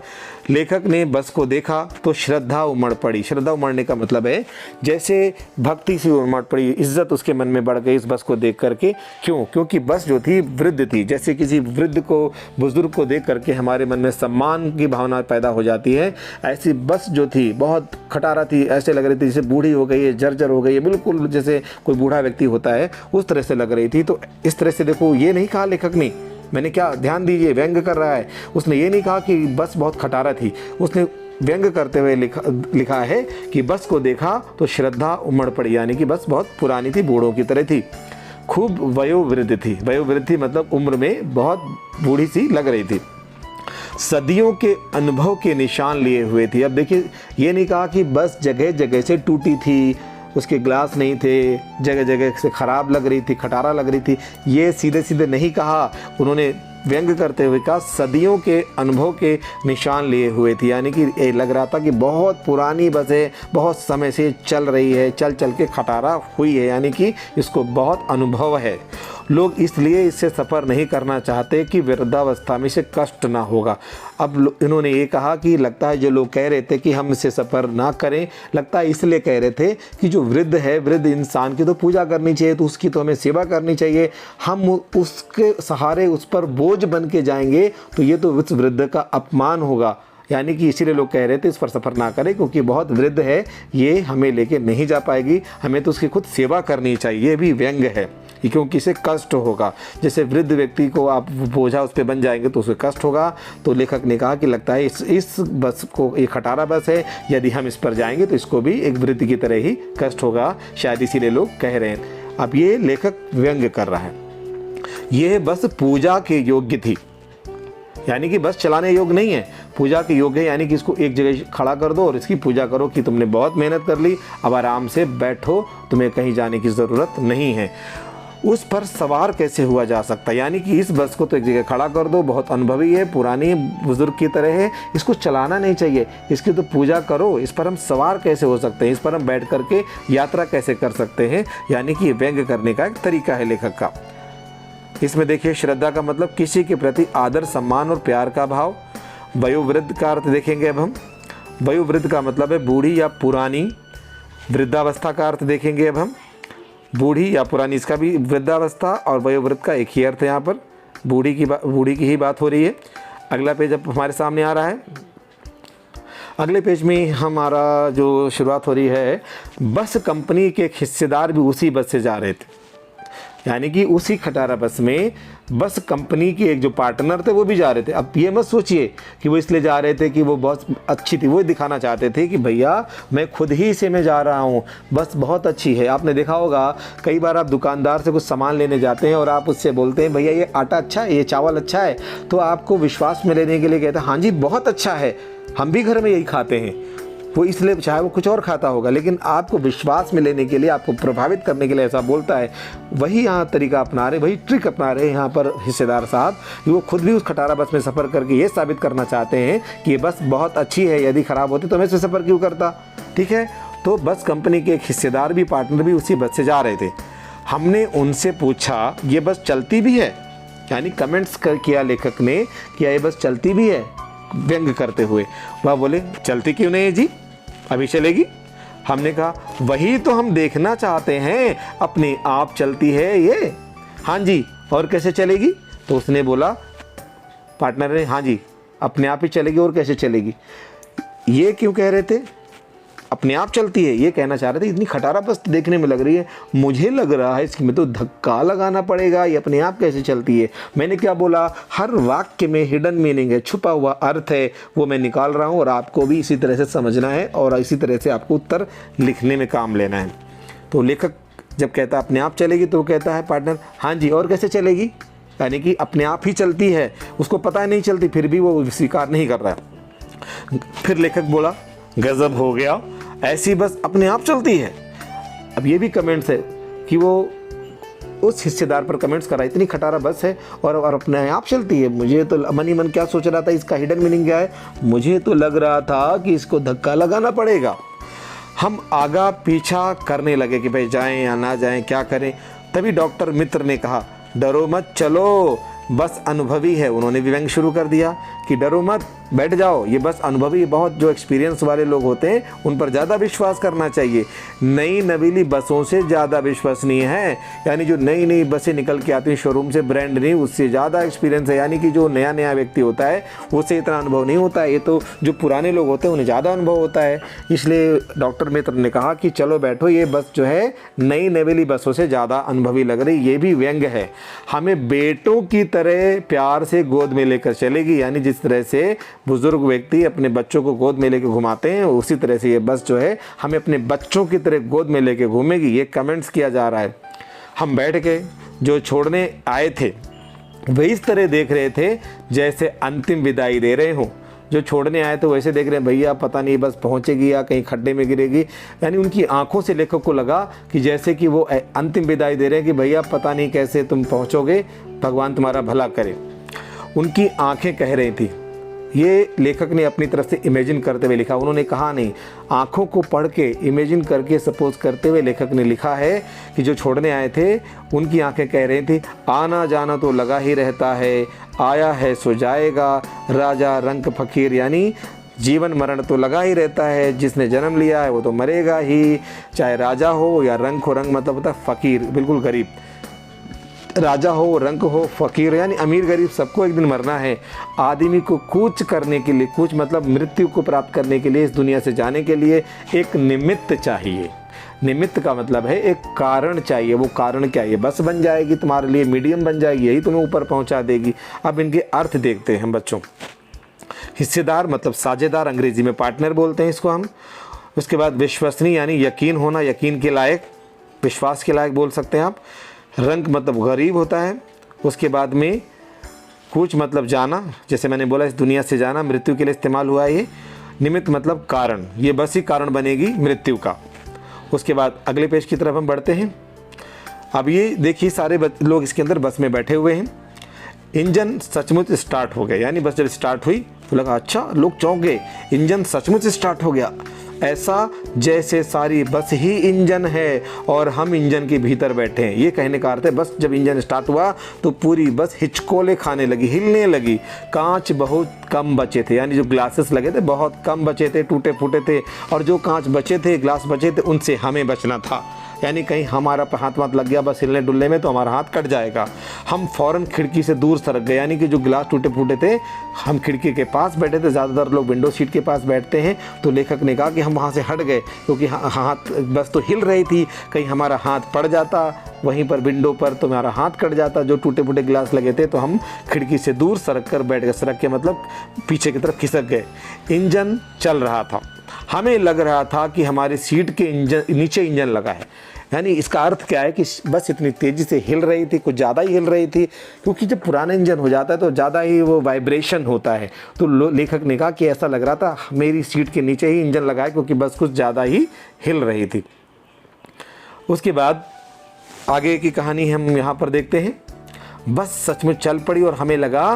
लेखक ने बस को देखा तो श्रद्धा उमड़ पड़ी। श्रद्धा उमड़ने का मतलब है जैसे भक्ति से उमड़ पड़ी, इज्जत उसके मन में बढ़ गई इस बस को देख करके। क्यों? क्योंकि बस जो थी वृद्ध थी। जैसे किसी वृद्ध को, बुजुर्ग को देख करके हमारे मन में सम्मान की भावना पैदा हो जाती है, ऐसी बस जो थी बहुत खटारा थी, ऐसे लग रही थी जैसे बूढ़ी हो गई है, जर्जर हो गई है, बिल्कुल जैसे कोई बूढ़ा व्यक्ति होता है उस तरह से लग रही थी। तो इस तरह से देखो, ये नहीं कहा लेखक ने, मैंने क्या, ध्यान दीजिए, व्यंग कर रहा है। उसने ये नहीं कहा कि बस बहुत खटारा थी, उसने व्यंग करते हुए लिखा है कि बस को देखा तो श्रद्धा उमड़ पड़ी, यानी कि बस बहुत पुरानी थी, बूढ़ों की तरह थी, खूब वयोवृद्ध थी। वयोवृद्ध थी मतलब उम्र में बहुत बूढ़ी सी लग रही थी, सदियों के अनुभव के निशान लिए हुए थी। अब देखिए, ये नहीं कहा कि बस जगह जगह से टूटी थी, उसके ग्लास नहीं थे, जगह जगह से ख़राब लग रही थी, खटारा लग रही थी, ये सीधे सीधे नहीं कहा। उन्होंने व्यंग करते हुए कहा सदियों के अनुभव के निशान लिए हुए थी, यानी कि ये लग रहा था कि बहुत पुरानी बसें बहुत समय से चल रही है, चल चल के खटारा हुई है, यानी कि इसको बहुत अनुभव है। लोग इसलिए इससे सफ़र नहीं करना चाहते कि वृद्धावस्था में से कष्ट ना होगा। अब इन्होंने ये कहा कि लगता है जो लोग कह रहे थे कि हम इससे सफ़र ना करें, लगता है इसलिए कह रहे थे कि जो वृद्ध है, वृद्ध इंसान की तो पूजा करनी चाहिए, तो उसकी तो हमें सेवा करनी चाहिए, हम उसके सहारे उस पर बोझ बन के जाएंगे तो ये तो उस वृद्ध का अपमान होगा। यानी कि इसीलिए लोग कह रहे थे इस पर सफ़र ना करें, क्योंकि बहुत वृद्ध है, ये हमें लेके नहीं जा पाएगी, हमें तो उसकी खुद सेवा करनी चाहिए। ये भी व्यंग है, क्योंकि इसे कष्ट होगा। जैसे वृद्ध व्यक्ति को आप बोझा उस पर बन जाएंगे तो उसे कष्ट होगा। तो लेखक ने कहा कि लगता है इस बस को, ये खटारा बस है, यदि हम इस पर जाएंगे तो इसको भी एक वृद्ध की तरह ही कष्ट होगा, शायद इसीलिए लोग कह रहे हैं। अब ये लेखक व्यंग कर रहा है। यह बस पूजा के योग्य थी, यानी कि बस चलाने योग्य नहीं है, पूजा के योग्य है, यानी कि इसको एक जगह खड़ा कर दो और इसकी पूजा करो कि तुमने बहुत मेहनत कर ली, अब आराम से बैठो, तुम्हें कहीं जाने की ज़रूरत नहीं है। उस पर सवार कैसे हुआ जा सकता है, यानी कि इस बस को तो एक जगह खड़ा कर दो, बहुत अनुभवी है, पुरानी बुजुर्ग की तरह है, इसको चलाना नहीं चाहिए, इसकी तो पूजा करो, इस पर हम सवार कैसे हो सकते हैं, इस पर हम बैठ करके यात्रा कैसे कर सकते हैं। यानी कि व्यंग करने का एक तरीका है लेखक का। इसमें देखिए, श्रद्धा का मतलब किसी के प्रति आदर, सम्मान और प्यार का भाव। वयोवृद्ध का अर्थ देखेंगे अब हम। वयोवृद्ध का मतलब है बूढ़ी या पुरानी। वृद्धावस्था का अर्थ देखेंगे अब हम। बूढ़ी या पुरानी, इसका भी वृद्धावस्था और वयोवृद्ध का एक ही अर्थ है। यहाँ पर बूढ़ी की ही बात हो रही है। अगला पेज अब हमारे सामने आ रहा है। अगले पेज में हमारा जो शुरुआत हो रही है, बस कंपनी के एक हिस्सेदार भी उसी बस से जा रहे थे, यानी कि उसी खटारा बस में बस कंपनी के एक जो पार्टनर थे वो भी जा रहे थे। अब ये मत सोचिए कि वो इसलिए जा रहे थे कि वो बस अच्छी थी, वो दिखाना चाहते थे कि भैया मैं खुद ही से मैं जा रहा हूँ, बस बहुत अच्छी है। आपने देखा होगा कई बार आप दुकानदार से कुछ सामान लेने जाते हैं और आप उससे बोलते हैं भैया ये आटा अच्छा है, ये चावल अच्छा है, तो आपको विश्वास में लेने के लिए कहते हैं हाँ जी बहुत अच्छा है, हम भी घर में यही खाते हैं। वो इसलिए, चाहे वो कुछ और खाता होगा, लेकिन आपको विश्वास में लेने के लिए, आपको प्रभावित करने के लिए ऐसा बोलता है। वही यहाँ तरीका अपना रहे, वही ट्रिक अपना रहे यहाँ पर हिस्सेदार साहब, कि वो खुद भी उस खटारा बस में सफ़र करके ये साबित करना चाहते हैं कि ये बस बहुत अच्छी है, यदि ख़राब होती तो मैं इससे सफ़र क्यों करता। ठीक है, तो बस कंपनी के एक हिस्सेदार भी, पार्टनर भी उसी बस से जा रहे थे। हमने उनसे पूछा ये बस चलती भी है, यानी कमेंट्स किया लेखक ने, क्या ये बस चलती भी है, व्यंग करते हुए। वह बोले चलती क्यों नहीं है जी, अभी चलेगी। हमने कहा वही तो हम देखना चाहते हैं, अपने आप चलती है ये। हाँ जी, और कैसे चलेगी? तो उसने बोला, पार्टनर ने, हाँ जी अपने आप ही चलेगी, और कैसे चलेगी। ये क्यों कह रहे थे अपने आप चलती है, ये कहना चाह रहे थे इतनी खटारा बस देखने में लग रही है, मुझे लग रहा है इसमें तो धक्का लगाना पड़ेगा, ये अपने आप कैसे चलती है। मैंने क्या बोला, हर वाक्य में हिडन मीनिंग है, छुपा हुआ अर्थ है, वो मैं निकाल रहा हूँ और आपको भी इसी तरह से समझना है और इसी तरह से आपको उत्तर लिखने में काम लेना है। तो लेखक जब कहता है अपने आप चलेगी, तो कहता है पार्टनर हाँ जी, और कैसे चलेगी, यानी कि अपने आप ही चलती है, उसको पता नहीं चलती, फिर भी वो स्वीकार नहीं कर रहा है। फिर लेखक बोला गजब हो गया, ऐसी बस अपने आप चलती है। अब ये भी कमेंट्स है कि वो उस हिस्सेदार पर कमेंट्स कर रहा है, इतनी खटारा बस है और अपने आप चलती है। मुझे तो मन ही मन क्या सोच रहा था, इसका हिडन मीनिंग क्या है, मुझे तो लग रहा था कि इसको धक्का लगाना पड़ेगा। हम आगा पीछा करने लगे कि भाई जाएं या ना जाएं, क्या करें। तभी डॉक्टर मित्र ने कहा डरो मत, चलो बस अनुभवी है। उन्होंने भी व्यंग शुरू कर दिया कि डरो मत, बैठ जाओ, ये बस अनुभवी, बहुत जो एक्सपीरियंस वाले लोग होते हैं उन पर ज़्यादा विश्वास करना चाहिए। नई नवीली बसों से ज़्यादा विश्वसनीय है, यानी जो नई नई बसें निकल के आती हैं शोरूम से, ब्रांड नहीं, उससे ज़्यादा एक्सपीरियंस है। यानी कि जो नया नया व्यक्ति होता है उससे इतना अनुभव नहीं होता है, ये तो जो पुराने लोग होते हैं उन्हें ज़्यादा अनुभव होता है। इसलिए डॉक्टर मित्र ने कहा कि चलो बैठो, ये बस जो है नई नवीली बसों से ज़्यादा अनुभवी लग रही। ये भी व्यंग है, हमें बेटों की तरह प्यार से गोद में लेकर चलेगी, यानी जिस तरह से बुजुर्ग व्यक्ति अपने बच्चों को गोद में लेकर घुमाते हैं, उसी तरह से ये बस जो है हमें अपने बच्चों की तरह गोद में लेकर घूमेगी। ये कमेंट्स किया जा रहा है। हम बैठ के जो छोड़ने आए थे वे इस तरह देख रहे थे जैसे अंतिम विदाई दे रहे हों। जो छोड़ने आए तो वैसे देख रहे हैं भैया पता नहीं बस पहुंचेगी या कहीं खड्डे में गिरेगी। यानी उनकी आंखों से लेखक को लगा कि जैसे कि वो अंतिम विदाई दे रहे हैं कि भैया पता नहीं कैसे तुम पहुंचोगे, भगवान तुम्हारा भला करे। उनकी आंखें कह रही थी। ये लेखक ने अपनी तरफ से इमेजिन करते हुए लिखा, उन्होंने कहा नहीं, आंखों को पढ़ के इमेजिन करके सपोज करते हुए लेखक ने लिखा है कि जो छोड़ने आए थे उनकी आंखें कह रही थी आना जाना तो लगा ही रहता है, आया है सो जाएगा, राजा रंक फकीर, यानी जीवन मरण तो लगा ही रहता है, जिसने जन्म लिया है वो तो मरेगा ही, चाहे राजा हो या रंक हो। रंक मतलब होता है फकीर, बिल्कुल गरीब। राजा हो, रंक हो, फकीर, यानी अमीर गरीब सबको एक दिन मरना है। आदमी को कूच करने के लिए, कूच मतलब मृत्यु को प्राप्त करने के लिए, इस दुनिया से जाने के लिए एक निमित्त चाहिए। निमित्त का मतलब है एक कारण चाहिए। वो कारण क्या है? ये बस बन जाएगी तुम्हारे लिए, मीडियम बन जाएगी, यही तुम्हें ऊपर पहुंचा देगी। अब इनके अर्थ देखते हैं हम बच्चों। हिस्सेदार मतलब साझेदार, अंग्रेजी में पार्टनर बोलते हैं इसको हम। उसके बाद विश्वसनीय यानी यकीन होना, यकीन के लायक, विश्वास के लायक बोल सकते हैं आप। रंक मतलब गरीब होता है। उसके बाद में कूच मतलब जाना, जैसे मैंने बोला इस दुनिया से जाना, मृत्यु के लिए इस्तेमाल हुआ है ये। निमित्त मतलब कारण, ये बस ही कारण बनेगी मृत्यु का। उसके बाद अगले पेज की तरफ हम बढ़ते हैं। अब ये देखिए सारे लोग इसके अंदर बस में बैठे हुए हैं। इंजन सचमुच स्टार्ट हो गया, यानी बस जब स्टार्ट हुई तो लगा अच्छा, लोग चौंक गए, इंजन सचमुच स्टार्ट हो गया। ऐसा जैसे सारी बस ही इंजन है और हम इंजन के भीतर बैठे हैं। ये कहने का अर्थ है बस जब इंजन स्टार्ट हुआ तो पूरी बस हिचकोले खाने लगी, हिलने लगी। कांच बहुत कम बचे थे, यानी जो ग्लासेस लगे थे बहुत कम बचे थे, टूटे फूटे थे, और जो कांच बचे थे, ग्लास बचे थे, उनसे हमें बचना था। यानी कहीं हमारा हाथ वाथ लग गया बस हिलने डुलने में तो हमारा हाथ कट जाएगा। हम फ़ौरन खिड़की से दूर सरक गए, यानी कि जो गिलास टूटे फूटे थे, हम खिड़की के पास बैठे थे। ज़्यादातर लोग विंडो सीट के पास बैठते हैं, तो लेखक ने कहा कि हम वहाँ से हट गए क्योंकि हाथ बस तो हिल रही थी, कहीं हमारा हाथ पड़ जाता वहीं पर विंडो पर तो हमारा हाथ कट जाता। जो टूटे फूटे गिलास लगे थे तो हम खिड़की से दूर सरक कर बैठ गए। सरक के मतलब पीछे की तरफ खिसक गए। इंजन चल रहा था, हमें लग रहा था कि हमारी सीट के नीचे इंजन लगा है। यानी इसका अर्थ क्या है कि बस इतनी तेज़ी से हिल रही थी, कुछ ज़्यादा ही हिल रही थी, क्योंकि जब पुराना इंजन हो जाता है तो ज़्यादा ही वो वाइब्रेशन होता है। तो लेखक ने कहा कि ऐसा लग रहा था मेरी सीट के नीचे ही इंजन लगा है, क्योंकि बस कुछ ज़्यादा ही हिल रही थी। उसके बाद आगे की कहानी हम यहाँ पर देखते हैं। बस सचमुच चल पड़ी और हमें लगा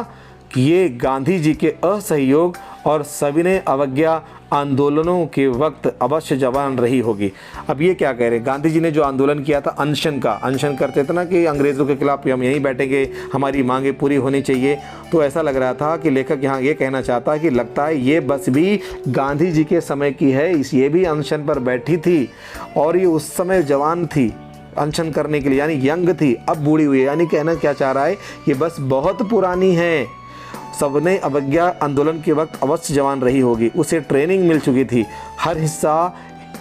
कि ये गांधी जी के असहयोग और सविनय अवज्ञा आंदोलनों के वक्त अवश्य जवान रही होगी। अब ये क्या कह रहे हैं, गांधी जी ने जो आंदोलन किया था अनशन का, अनशन करते थे ना कि अंग्रेज़ों के खिलाफ हम यहीं बैठेंगे, हमारी मांगे पूरी होनी चाहिए। तो ऐसा लग रहा था कि लेखक यहाँ ये कहना चाहता है कि लगता है ये बस भी गांधी जी के समय की है, ये भी अनशन पर बैठी थी और ये उस समय जवान थी अनशन करने के लिए, यानी यंग थी, अब बूढ़ी हुई है। यानी कहना क्या चाह रहा है, ये बस बहुत पुरानी है, सविनय अवज्ञा आंदोलन के वक्त अवश्य जवान रही होगी, उसे ट्रेनिंग मिल चुकी थी, हर हिस्सा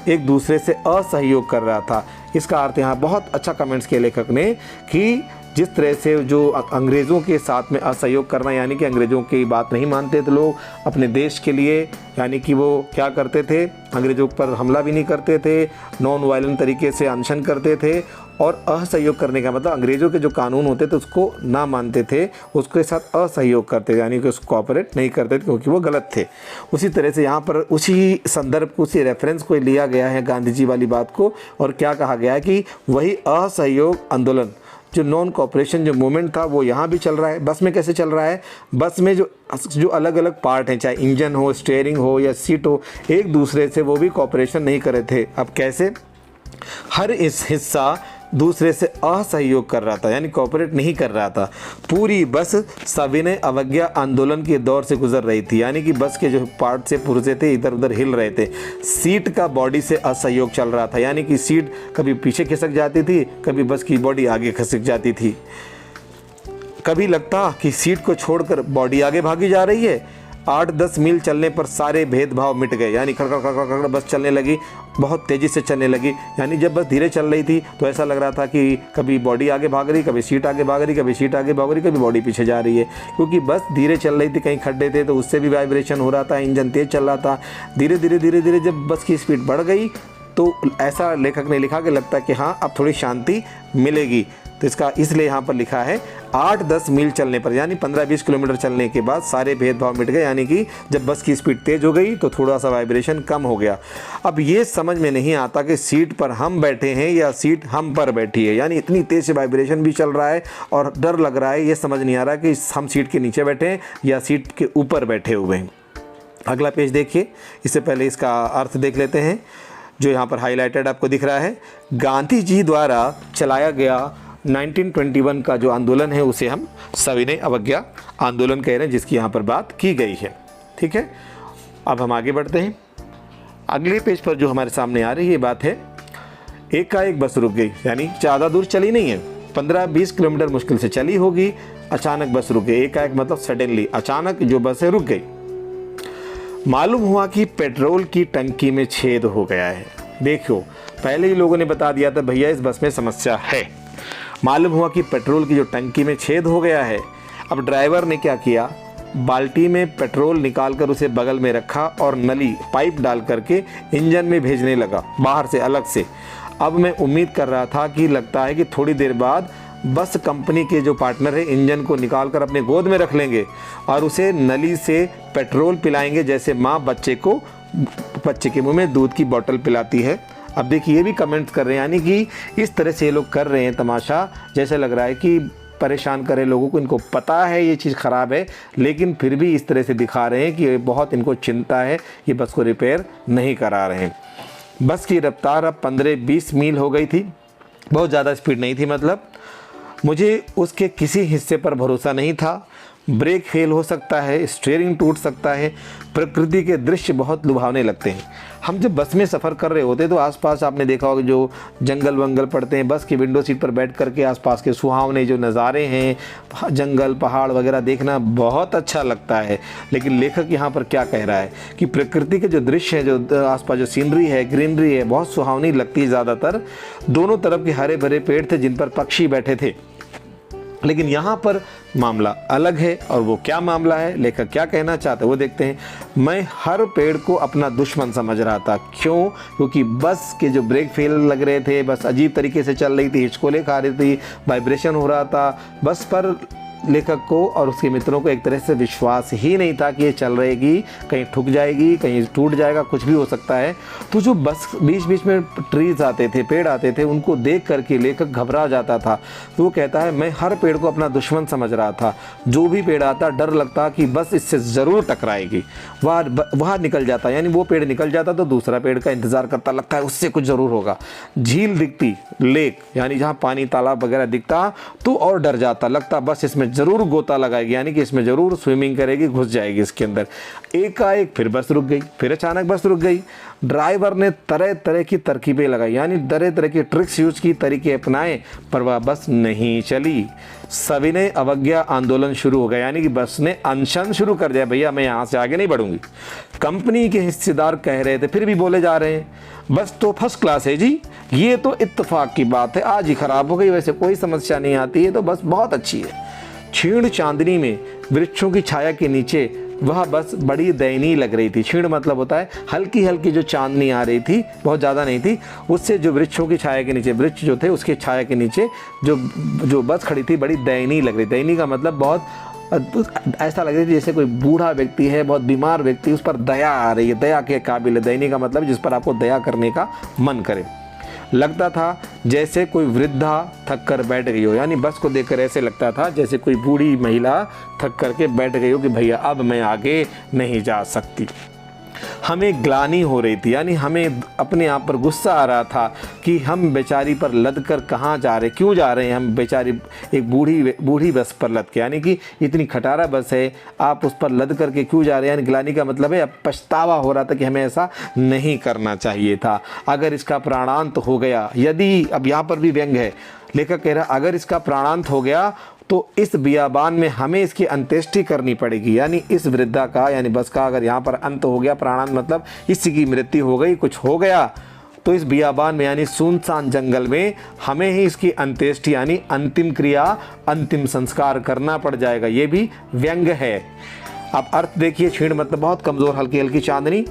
एक दूसरे से असहयोग कर रहा था। इसका अर्थ यहाँ बहुत अच्छा कमेंट्स किया लेखक ने कि जिस तरह से जो अंग्रेज़ों के साथ में असहयोग करना, यानी कि अंग्रेज़ों की बात नहीं मानते थे लोग अपने देश के लिए, यानी कि वो क्या करते थे, अंग्रेज़ों पर हमला भी नहीं करते थे, नॉन वायलेंट तरीके से अनशन करते थे। और असहयोग करने का मतलब अंग्रेज़ों के जो कानून होते थे उसको ना मानते थे, उसके साथ असहयोग करते थे, यानी कि उसको कोऑपरेट नहीं करते थे क्योंकि वो गलत थे। उसी तरह से यहाँ पर उसी संदर्भ को, उसी रेफरेंस को लिया गया है गांधी जी वाली बात को, और क्या कहा गया है कि वही असहयोग आंदोलन, जो नॉन कोऑपरेशन जो मूवमेंट था वो यहाँ भी चल रहा है। बस में कैसे चल रहा है, बस में जो अलग अलग पार्ट हैं, चाहे इंजन हो, स्टीयरिंग हो या सीट हो, एक दूसरे से वो भी कोऑपरेशन नहीं कर रहे थे। अब कैसे, हर इस हिस्सा दूसरे से असहयोग कर रहा था, यानी कोऑपरेट नहीं कर रहा था। पूरी बस सविनय अवज्ञा आंदोलन के दौर से गुजर रही थी, यानी कि बस के जो पार्ट से पुर्जे थे इधर उधर हिल रहे थे। सीट का बॉडी से असहयोग चल रहा था, यानी कि सीट कभी पीछे खिसक जाती थी, कभी बस की बॉडी आगे खिसक जाती थी। कभी लगता कि सीट को छोड़कर बॉडी आगे भागी जा रही है। 8-10 मील चलने पर सारे भेदभाव मिट गए, यानी खड़खड़ खड़खड़ खड़खड़ बस चलने लगी, बहुत तेज़ी से चलने लगी। यानी जब बस धीरे चल रही थी तो ऐसा लग रहा था कि कभी बॉडी आगे भाग रही, कभी सीट आगे भाग रही, कभी सीट आगे भाग रही, कभी बॉडी पीछे जा रही है, क्योंकि बस धीरे चल रही थी। कहीं खड्डे थे तो उससे भी वाइब्रेशन हो रहा था, इंजन तेज़ चल रहा था। धीरे धीरे धीरे धीरे जब बस की स्पीड बढ़ गई तो ऐसा लेखक ने लिखा कि लगता है कि हाँ अब थोड़ी शांति मिलेगी। तो इसका इसलिए यहाँ पर लिखा है 8-10 मील चलने पर, यानी 15-20 किलोमीटर चलने के बाद सारे भेदभाव मिट गए, यानी कि जब बस की स्पीड तेज़ हो गई तो थोड़ा सा वाइब्रेशन कम हो गया। अब ये समझ में नहीं आता कि सीट पर हम बैठे हैं या सीट हम पर बैठी है, यानी इतनी तेज़ से वाइब्रेशन भी चल रहा है और डर लग रहा है, ये समझ नहीं आ रहा कि हम सीट के नीचे बैठे हैं या सीट के ऊपर बैठे हुए हैं। अगला पेज देखिए, इससे पहले इसका अर्थ देख लेते हैं जो यहाँ पर हाईलाइटेड आपको दिख रहा है। गांधी जी द्वारा चलाया गया 1921 का जो आंदोलन है उसे हम सविनय अवज्ञा आंदोलन कह रहे हैं, जिसकी यहाँ पर बात की गई है। ठीक है, अब हम आगे बढ़ते हैं। अगले पेज पर जो हमारे सामने आ रही है बात है, एकाएक बस रुक गई, यानी ज़्यादा दूर चली नहीं है, 15-20 किलोमीटर मुश्किल से चली होगी, अचानक बस रुक गई। एकाएक मतलब सडनली, अचानक जो बस है रुक गई। मालूम हुआ कि पेट्रोल की टंकी में छेद हो गया है। देखो, पहले ही लोगों ने बता दिया था भैया इस बस में समस्या है। मालूम हुआ कि पेट्रोल की जो टंकी में छेद हो गया है। अब ड्राइवर ने क्या किया, बाल्टी में पेट्रोल निकालकर उसे बगल में रखा और नली पाइप डाल करके इंजन में भेजने लगा बाहर से अलग से। अब मैं उम्मीद कर रहा था कि लगता है कि थोड़ी देर बाद बस कंपनी के जो पार्टनर है इंजन को निकाल कर अपने गोद में रख लेंगे और उसे नली से पेट्रोल पिलाएंगे, जैसे माँ बच्चे के मुंह में दूध की बोतल पिलाती है। अब देखिए ये भी कमेंट्स कर रहे हैं, यानी कि इस तरह से ये लोग कर रहे हैं तमाशा, जैसे लग रहा है कि परेशान करें लोगों को। इनको पता है ये चीज़ ख़राब है, लेकिन फिर भी इस तरह से दिखा रहे हैं कि बहुत इनको चिंता है, ये बस को रिपेयर नहीं करा रहे हैं। बस की रफ्तार अब 15-20 मील हो गई थी, बहुत ज़्यादा स्पीड नहीं थी। मतलब मुझे उसके किसी हिस्से पर भरोसा नहीं था। ब्रेक फेल हो सकता है, स्टीयरिंग टूट सकता है। प्रकृति के दृश्य बहुत लुभावने लगते हैं। हम जब बस में सफ़र कर रहे होते हैं तो आसपास आपने देखा होगा जो जंगल वंगल पड़ते हैं, बस की विंडो सीट पर बैठ करके आसपास के सुहावने जो नज़ारे हैं, जंगल पहाड़ वगैरह देखना बहुत अच्छा लगता है। लेकिन लेखक यहाँ पर क्या कह रहा है कि प्रकृति के जो दृश्य है, जो आसपास जो सीनरी है, ग्रीनरी है, बहुत सुहावनी लगती है। ज़्यादातर दोनों तरफ के हरे भरे पेड़ थे जिन पर पक्षी बैठे थे। लेकिन यहाँ पर मामला अलग है। और वो क्या मामला है, लेखक क्या कहना चाहते हैं वो देखते हैं। मैं हर पेड़ को अपना दुश्मन समझ रहा था। क्यों? क्योंकि बस के जो ब्रेक फेल लग रहे थे, बस अजीब तरीके से चल रही थी, हिचकोले खा रही थी, वाइब्रेशन हो रहा था। बस पर लेखक को और उसके मित्रों को एक तरह से विश्वास ही नहीं था कि ये चल रहेगी, कहीं ठुक जाएगी, कहीं टूट जाएगा, कुछ भी हो सकता है। तो जो बस बीच बीच में ट्रीज आते थे, पेड़ आते थे, उनको देख करके लेखक घबरा जाता था। तो वो कहता है मैं हर पेड़ को अपना दुश्मन समझ रहा था। जो भी पेड़ आता डर लगता कि बस इससे ज़रूर टकराएगी, वहाँ निकल जाता। यानी वो पेड़ निकल जाता तो दूसरा पेड़ का इंतज़ार करता, लगता है उससे कुछ ज़रूर होगा। झील दिखती, लेक यानी जहाँ पानी तालाब वगैरह दिखता तो और डर जाता, लगता बस इसमें ज़रूर गोता लगाएगी, यानी कि इसमें ज़रूर स्विमिंग करेगी, घुस जाएगी इसके अंदर। एकाएक फिर बस रुक गई, फिर अचानक बस रुक गई। ड्राइवर ने तरह तरह की तरकीबें लगाई, यानी तरह तरह की ट्रिक्स यूज की, तरीके अपनाए, पर वह बस नहीं चली। सविनय अवज्ञा आंदोलन शुरू हो गया, यानी कि बस ने अनशन शुरू कर दिया, भैया मैं यहाँ से आगे नहीं बढ़ूंगी। कंपनी के हिस्सेदार कह रहे थे, फिर भी बोले जा रहे हैं बस तो फर्स्ट क्लास है जी, ये तो इत्तेफाक की बात है, आज ही खराब हो गई, वैसे कोई समस्या नहीं आती है, तो बस बहुत अच्छी है। क्षीण चांदनी में वृक्षों की छाया के नीचे वह बस बड़ी दयनीय लग रही थी। क्षीण मतलब होता है हल्की हल्की जो चांदनी आ रही थी, बहुत ज़्यादा नहीं थी, उससे जो वृक्षों की छाया के नीचे, वृक्ष जो थे उसके छाया के नीचे जो बस खड़ी थी बड़ी दयनीय लग रही। दयनीय का मतलब बहुत ऐसा लग रही थी जैसे कोई बूढ़ा व्यक्ति है, बहुत बीमार व्यक्ति, उस पर दया आ रही है, दया के काबिल है। दयनीय का मतलब जिस पर आपको दया करने का मन करे। लगता था जैसे कोई वृद्धा थक कर बैठ गई हो, यानी बस को देखकर ऐसे लगता था जैसे कोई बूढ़ी महिला थक करके बैठ गई हो कि भैया अब मैं आगे नहीं जा सकती। हमें ग्लानि हो रही थी, यानी हमें अपने आप पर गुस्सा आ रहा था कि हम बेचारी पर लद कर कहाँ जा रहे, क्यों जा रहे हैं हम बेचारी एक बूढ़ी बस पर लद के, यानी कि इतनी खटारा बस है, आप उस पर लद करके क्यों जा रहे हैं। यानी ग्लानि का मतलब है अब पछतावा हो रहा था कि हमें ऐसा नहीं करना चाहिए था। अगर इसका प्राणांत हो गया, यदि, अब यहाँ पर भी व्यंग है, लेखक कह रहा अगर इसका प्राणांत हो गया तो इस बियाबान में हमें इसकी अंत्येष्टि करनी पड़ेगी। यानी इस वृद्धा का, यानी बस का अगर यहाँ पर अंत हो गया, प्राणांत मतलब इसकी मृत्यु हो गई, कुछ हो गया, तो इस बियाबान में यानी सुनसान जंगल में हमें ही इसकी अंत्येष्टि यानी अंतिम क्रिया, अंतिम संस्कार करना पड़ जाएगा। ये भी व्यंग है। अब अर्थ देखिए, क्षीण मतलब बहुत कमज़ोर, हल्की हल्की चांदनी।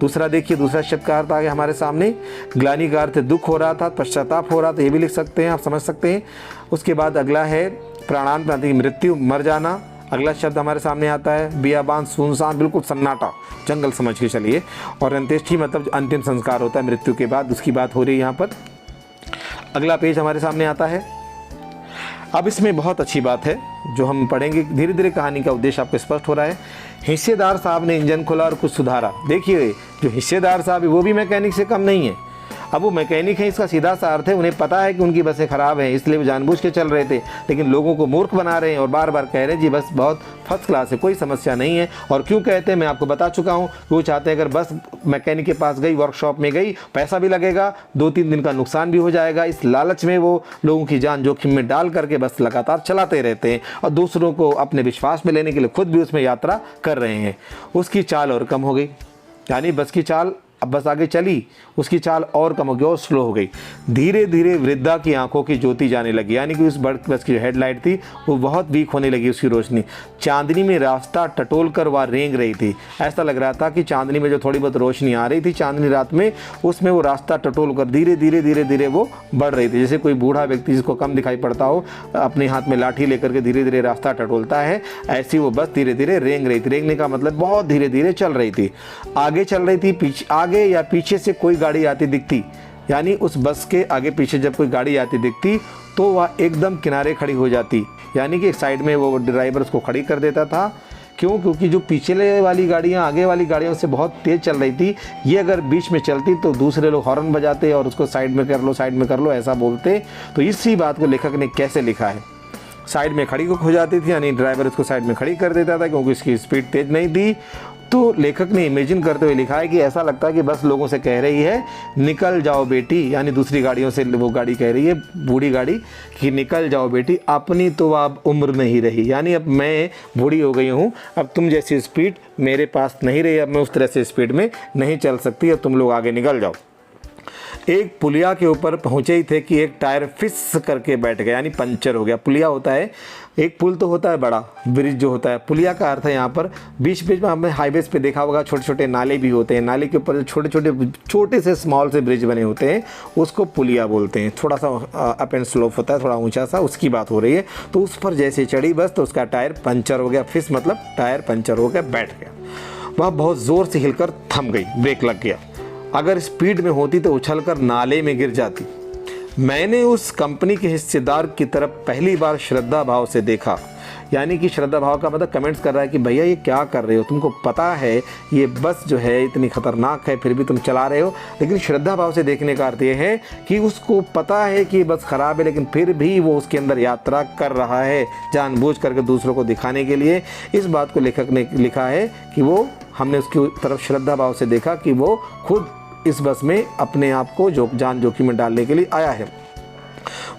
दूसरा देखिए, दूसरा शब्द का अर्थ आ गया हमारे सामने। ग्लानि का अर्थ दुख हो रहा था, पश्चाताप हो रहा था, ये भी लिख सकते हैं, आप समझ सकते हैं। उसके बाद अगला है प्राणांत, मतलब मृत्यु, मर जाना। अगला शब्द हमारे सामने आता है बियाबान, सुनसान, बिल्कुल सन्नाटा, जंगल समझ के चलिए। और अंत्येष्टि मतलब अंतिम संस्कार होता है मृत्यु के बाद, उसकी बात हो रही है यहाँ पर। अगला पेज हमारे सामने आता है। अब इसमें बहुत अच्छी बात है जो हम पढ़ेंगे, धीरे धीरे कहानी का उद्देश्य आपको स्पष्ट हो रहा है। हिस्सेदार साहब ने इंजन खोला और कुछ सुधारा। देखिए जो हिस्सेदार साहब है वो भी मैकेनिक से कम नहीं है। अब वो मैकेनिक है, इसका सीधा सा अर्थ है उन्हें पता है कि उनकी बसें ख़राब हैं, इसलिए वो जानबूझ के चल रहे थे, लेकिन लोगों को मूर्ख बना रहे हैं और बार बार कह रहे हैं जी बस बहुत फर्स्ट क्लास है, कोई समस्या नहीं है। और क्यों कहते हैं मैं आपको बता चुका हूँ। वो चाहते हैं अगर बस मैकेनिक के पास गई, वर्कशॉप में गई, पैसा भी लगेगा, 2-3 दिन का नुकसान भी हो जाएगा। इस लालच में वो लोगों की जान जोखिम में डाल करके बस लगातार चलाते रहते हैं और दूसरों को अपने विश्वास में लेने के लिए खुद भी उसमें यात्रा कर रहे हैं। उसकी चाल और कम हो गई, यानी बस की चाल, अब बस आगे चली, उसकी चाल और कम हो गई और स्लो हो गई। धीरे धीरे वृद्धा की आंखों की ज्योति जाने लगी, यानी कि उस बस की जो हेडलाइट थी वो बहुत वीक होने लगी, उसकी रोशनी। चांदनी में रास्ता टटोल कर वह रेंग रही थी। ऐसा लग रहा था कि चांदनी में जो थोड़ी बहुत रोशनी आ रही थी चांदनी रात में, उसमें वो रास्ता टटोल कर धीरे धीरे धीरे धीरे वो बढ़ रही थी। जैसे कोई बूढ़ा व्यक्ति जिसको कम दिखाई पड़ता हो अपने हाथ में लाठी लेकर के धीरे धीरे रास्ता टटोलता है, ऐसी वो बस धीरे धीरे रेंग रही थी। रेंगने का मतलब बहुत धीरे धीरे चल रही थी, आगे चल रही थी। पीछे, आगे या पीछे से कोई गाड़ी आती दिखती, यानी उस बस के आगे पीछे जब कोई गाड़ी आती दिखती तो वह एकदम किनारे खड़ी हो जाती, यानी कि एक साइड में वो ड्राइवर उसको खड़ी कर देता था क्यों? क्योंकि जो पिछले वाली गाड़ियाँ आगे वाली गाड़ियों से बहुत तेज़ चल रही थी, ये अगर बीच में चलती तो दूसरे लोग हॉर्न बजाते और उसको साइड में कर लो, साइड में कर लो ऐसा बोलते। तो इसी बात को लेखक ने कैसे लिखा है, साइड में खड़ी हो जाती थी, यानी ड्राइवर उसको साइड में खड़ी कर देता था क्योंकि उसकी स्पीड तेज़ नहीं थी। तो लेखक ने इमेजिन करते हुए लिखा है कि ऐसा लगता है कि बस लोगों से कह रही है निकल जाओ बेटी, यानी दूसरी गाड़ियों से वो गाड़ी कह रही है, बूढ़ी गाड़ी, कि निकल जाओ बेटी, अपनी तो अब उम्र नहीं रही, यानी अब मैं बूढ़ी हो गई हूँ, अब तुम जैसी स्पीड मेरे पास नहीं रही, अब मैं उस तरह से स्पीड में नहीं चल सकती, अब तुम लोग आगे निकल जाओ। एक पुलिया के ऊपर पहुंचे ही थे कि एक टायर फिस करके बैठ गया, यानी पंचर हो गया। पुलिया होता है, एक पुल तो होता है बड़ा, ब्रिज जो होता है, पुलिया का अर्थ है यहाँ पर बीच बीच में आपने हाईवेज पे देखा होगा छोटे छोटे नाले भी होते हैं, नाले के ऊपर जो छोटे से स्मॉल से ब्रिज बने होते हैं उसको पुलिया बोलते हैं। थोड़ा सा अप एंड स्लोप होता है, थोड़ा ऊंचा सा, उसकी बात हो रही है। तो उस पर जैसे चढ़ी बस तो उसका टायर पंचर हो गया, फिस मतलब टायर पंचर हो गया, बैठ गया। वह बहुत ज़ोर से हिलकर थम गई, ब्रेक लग गया। अगर स्पीड में होती तो उछलकर नाले में गिर जाती। मैंने उस कंपनी के हिस्सेदार की तरफ पहली बार श्रद्धा भाव से देखा, यानी कि श्रद्धा भाव का मतलब कमेंट्स कर रहा है कि भैया ये क्या कर रहे हो, तुमको पता है ये बस जो है इतनी खतरनाक है फिर भी तुम चला रहे हो। लेकिन श्रद्धा भाव से देखने का अर्थ ये है कि उसको पता है कि बस ख़राब है लेकिन फिर भी वो उसके अंदर यात्रा कर रहा है जानबूझ करके दूसरों को दिखाने के लिए। इस बात को लेखक ने लिखा है कि वो हमने उसकी तरफ श्रद्धा भाव से देखा कि वो खुद इस बस में अपने आप को जान जोखिम में डालने के लिए आया है।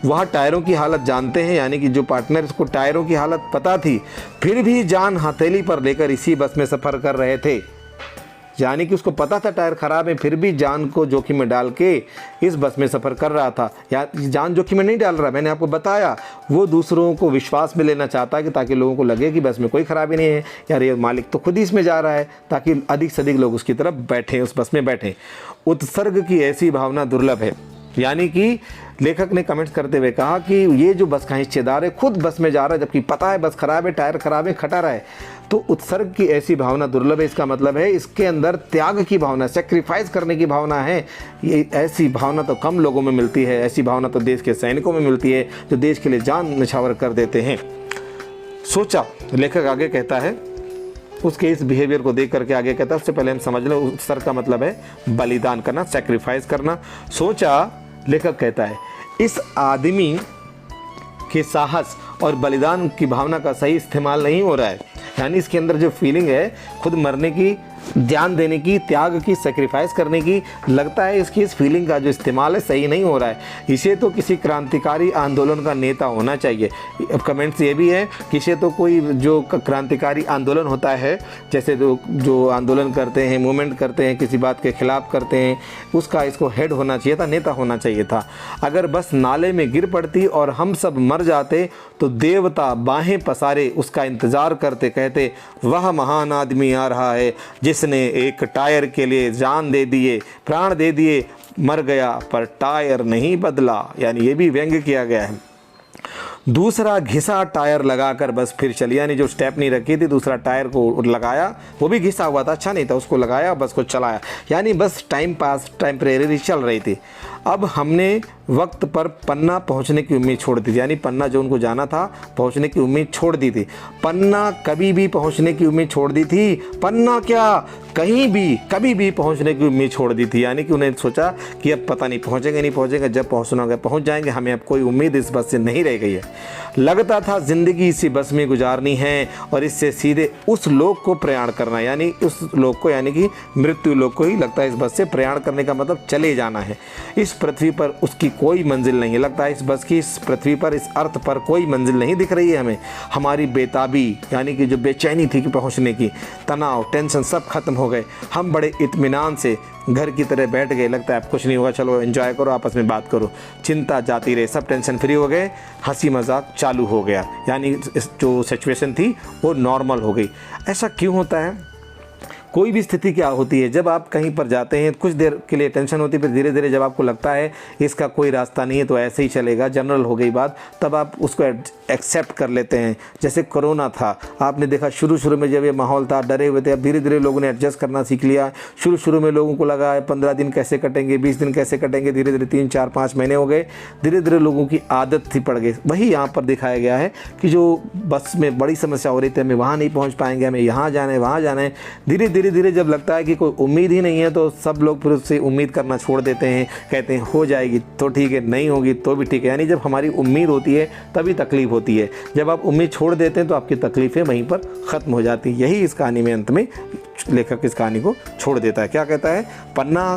वह टायरों की हालत जानते हैं, यानी कि जो पार्टनर को टायरों की हालत पता थी फिर भी जान हथेली पर लेकर इसी बस में सफ़र कर रहे थे। यानी कि उसको पता था टायर ख़राब है फिर भी जान को जोखिम में डाल के इस बस में सफ़र कर रहा था। या जान जोखिम में नहीं डाल रहा, मैंने आपको बताया, वो दूसरों को विश्वास में लेना चाहता है कि ताकि लोगों को लगे कि बस में कोई ख़राबी नहीं है, यार ये मालिक तो खुद ही इसमें जा रहा है, ताकि अधिक से अधिक लोग उसकी तरफ बैठें, उस बस में बैठें। उत्सर्ग की ऐसी भावना दुर्लभ है, यानी कि लेखक ने कमेंट्स करते हुए कहा कि ये जो बस का हिस्सेदार है खुद बस में जा रहा है जबकि पता है बस खराब है, टायर खराब है, खटा रहा है। तो उत्सर्ग की ऐसी भावना दुर्लभ है, इसका मतलब है इसके अंदर त्याग की भावना, सेक्रीफाइस करने की भावना है। ये ऐसी भावना तो कम लोगों में मिलती है, ऐसी भावना तो देश के सैनिकों में मिलती है जो देश के लिए जान निछावर कर देते हैं। सोचा, लेखक आगे कहता है, उसके इस बिहेवियर को देख करके आगे कहता है, उससे पहले हम समझ लें उत्सर्ग का मतलब है बलिदान करना, सेक्रीफाइस करना। सोचा, लेखक कहता है, इस आदमी के साहस और बलिदान की भावना का सही इस्तेमाल नहीं हो रहा है, यानी इसके अंदर जो फीलिंग है खुद मरने की, ध्यान देने की, त्याग की, सेक्रीफाइस करने की, लगता है इसकी इस फीलिंग का जो इस्तेमाल है सही नहीं हो रहा है। इसे तो किसी क्रांतिकारी आंदोलन का नेता होना चाहिए। अब कमेंट्स ये भी है कि इसे तो कोई जो क्रांतिकारी आंदोलन होता है, जैसे जो आंदोलन करते हैं, मूवमेंट करते हैं, किसी बात के खिलाफ करते हैं, उसका इसको हेड होना चाहिए था, नेता होना चाहिए था। अगर बस नाले में गिर पड़ती और हम सब मर जाते तो देवता बाहें पसारे उसका इंतज़ार करते, कहते वह महान आदमी आ रहा है जिसने एक टायर के लिए जान दे दिए, प्राण दे दिए, मर गया पर टायर नहीं बदला। यानी ये भी व्यंग्य किया गया है। दूसरा घिसा टायर लगाकर बस फिर चली, यानी जो स्टेपनी रखी थी दूसरा टायर को लगाया, वो भी घिसा हुआ था, अच्छा नहीं था, उसको लगाया, बस को चलाया, यानी बस टाइम पास टेम्परेरी चल रही थी। अब हमने वक्त पर पन्ना पहुंचने की उम्मीद छोड़ दी थी, यानी पन्ना जो उनको जाना था पहुंचने की उम्मीद छोड़ दी थी। पन्ना कभी भी पहुंचने की उम्मीद छोड़ दी थी, पन्ना क्या कहीं भी कभी भी पहुंचने की उम्मीद छोड़ दी थी, यानी कि उन्हें सोचा कि अब पता नहीं पहुंचेंगे नहीं पहुंचेंगे, जब पहुंचना होगा पहुंच जाएंगे, हमें अब कोई उम्मीद इस बस से नहीं रह गई है। लगता था ज़िंदगी इसी बस में गुजारनी है और इससे सीधे उस लोक को प्रयाण करना, यानी उस लोक को, यानी कि मृत्यु लोक को ही लगता है इस बस से प्रयाण करने का मतलब चले जाना है। इस पृथ्वी पर उसकी कोई मंजिल नहीं है, लगता है इस बस की इस पृथ्वी पर, इस अर्थ पर कोई मंजिल नहीं दिख रही है हमें। हमारी बेताबी, यानी कि जो बेचैनी थी कि पहुंचने की, तनाव, टेंशन सब खत्म हो गए। हम बड़े इत्मीनान से घर की तरह बैठ गए, लगता है अब कुछ नहीं होगा, चलो एंजॉय करो, आपस में बात करो, चिंता जाती रहे, सब टेंशन फ्री हो गए, हंसी मजाक चालू हो गया, यानी जो सिचुएशन थी वो नॉर्मल हो गई। ऐसा क्यों होता है? कोई भी स्थिति क्या होती है, जब आप कहीं पर जाते हैं कुछ देर के लिए टेंशन होती है, फिर धीरे धीरे जब आपको लगता है इसका कोई रास्ता नहीं है तो ऐसे ही चलेगा, जनरल हो गई बात, तब आप उसको एक्सेप्ट कर लेते हैं। जैसे कोरोना था, आपने देखा शुरू में जब ये माहौल था डरे हुए थे, अब धीरे धीरे लोगों ने एडजस्ट करना सीख लिया। शुरू में लोगों को लगा 15 दिन कैसे कटेंगे, 20 दिन कैसे कटेंगे, धीरे धीरे 3, 4, 5 महीने हो गए, धीरे धीरे लोगों की आदत सी पड़ गई। वही यहाँ पर दिखाया गया है कि जो बस में बड़ी समस्या हो रही थी, हमें वहाँ नहीं पहुँच पाएंगे, हमें यहाँ जाना है, वहाँ जाना है, धीरे जब लगता है कि कोई उम्मीद ही नहीं है तो सब लोग फिर उससे उम्मीद करना छोड़ देते हैं, कहते हैं हो जाएगी तो ठीक है, नहीं होगी तो भी ठीक है। यानी जब हमारी उम्मीद होती है तभी तकलीफ होती है, जब आप उम्मीद छोड़ देते हैं तो आपकी तकलीफ़ें वहीं पर ख़त्म हो जाती हैं। यही इस कहानी में अंत में लेखक इस कहानी को छोड़ देता है। क्या कहता है, पन्ना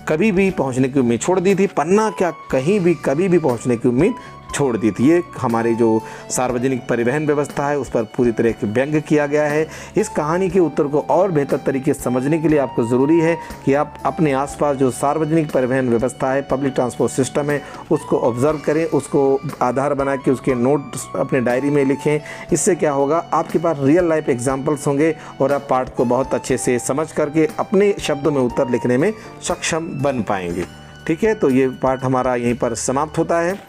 कभी भी पहुंचने की उम्मीद छोड़ दी थी, पन्ना क्या कहीं भी कभी भी पहुंचने की उम्मीद छोड़ दी थी। ये हमारी जो सार्वजनिक परिवहन व्यवस्था है उस पर पूरी तरह से व्यंग्य किया गया है। इस कहानी के उत्तर को और बेहतर तरीके से समझने के लिए आपको ज़रूरी है कि आप अपने आसपास जो सार्वजनिक परिवहन व्यवस्था है, पब्लिक ट्रांसपोर्ट सिस्टम है, उसको ऑब्जर्व करें, उसको आधार बना के उसके नोट अपने डायरी में लिखें। इससे क्या होगा, आपके पास रियल लाइफ एग्जाम्पल्स होंगे और आप पाठ को बहुत अच्छे से समझ करके अपने शब्दों में उत्तर लिखने में सक्षम बन पाएंगे। ठीक है, तो ये पाठ हमारा यहीं पर समाप्त होता है।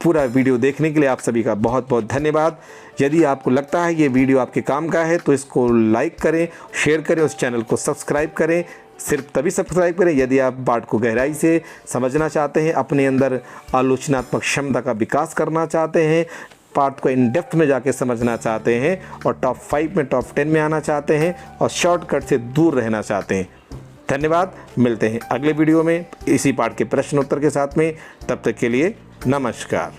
पूरा वीडियो देखने के लिए आप सभी का बहुत बहुत धन्यवाद। यदि आपको लगता है ये वीडियो आपके काम का है तो इसको लाइक करें, शेयर करें, उस चैनल को सब्सक्राइब करें। सिर्फ तभी सब्सक्राइब करें यदि आप पाठ को गहराई से समझना चाहते हैं, अपने अंदर आलोचनात्मक क्षमता का विकास करना चाहते हैं, पाठ को इन डेप्थ में जाके समझना चाहते हैं और टॉप 5 में टॉप 10 में आना चाहते हैं और शॉर्टकट से दूर रहना चाहते हैं। धन्यवाद, मिलते हैं अगले वीडियो में इसी पाठ के प्रश्न उत्तर के साथ में। तब तक के लिए नमस्कार।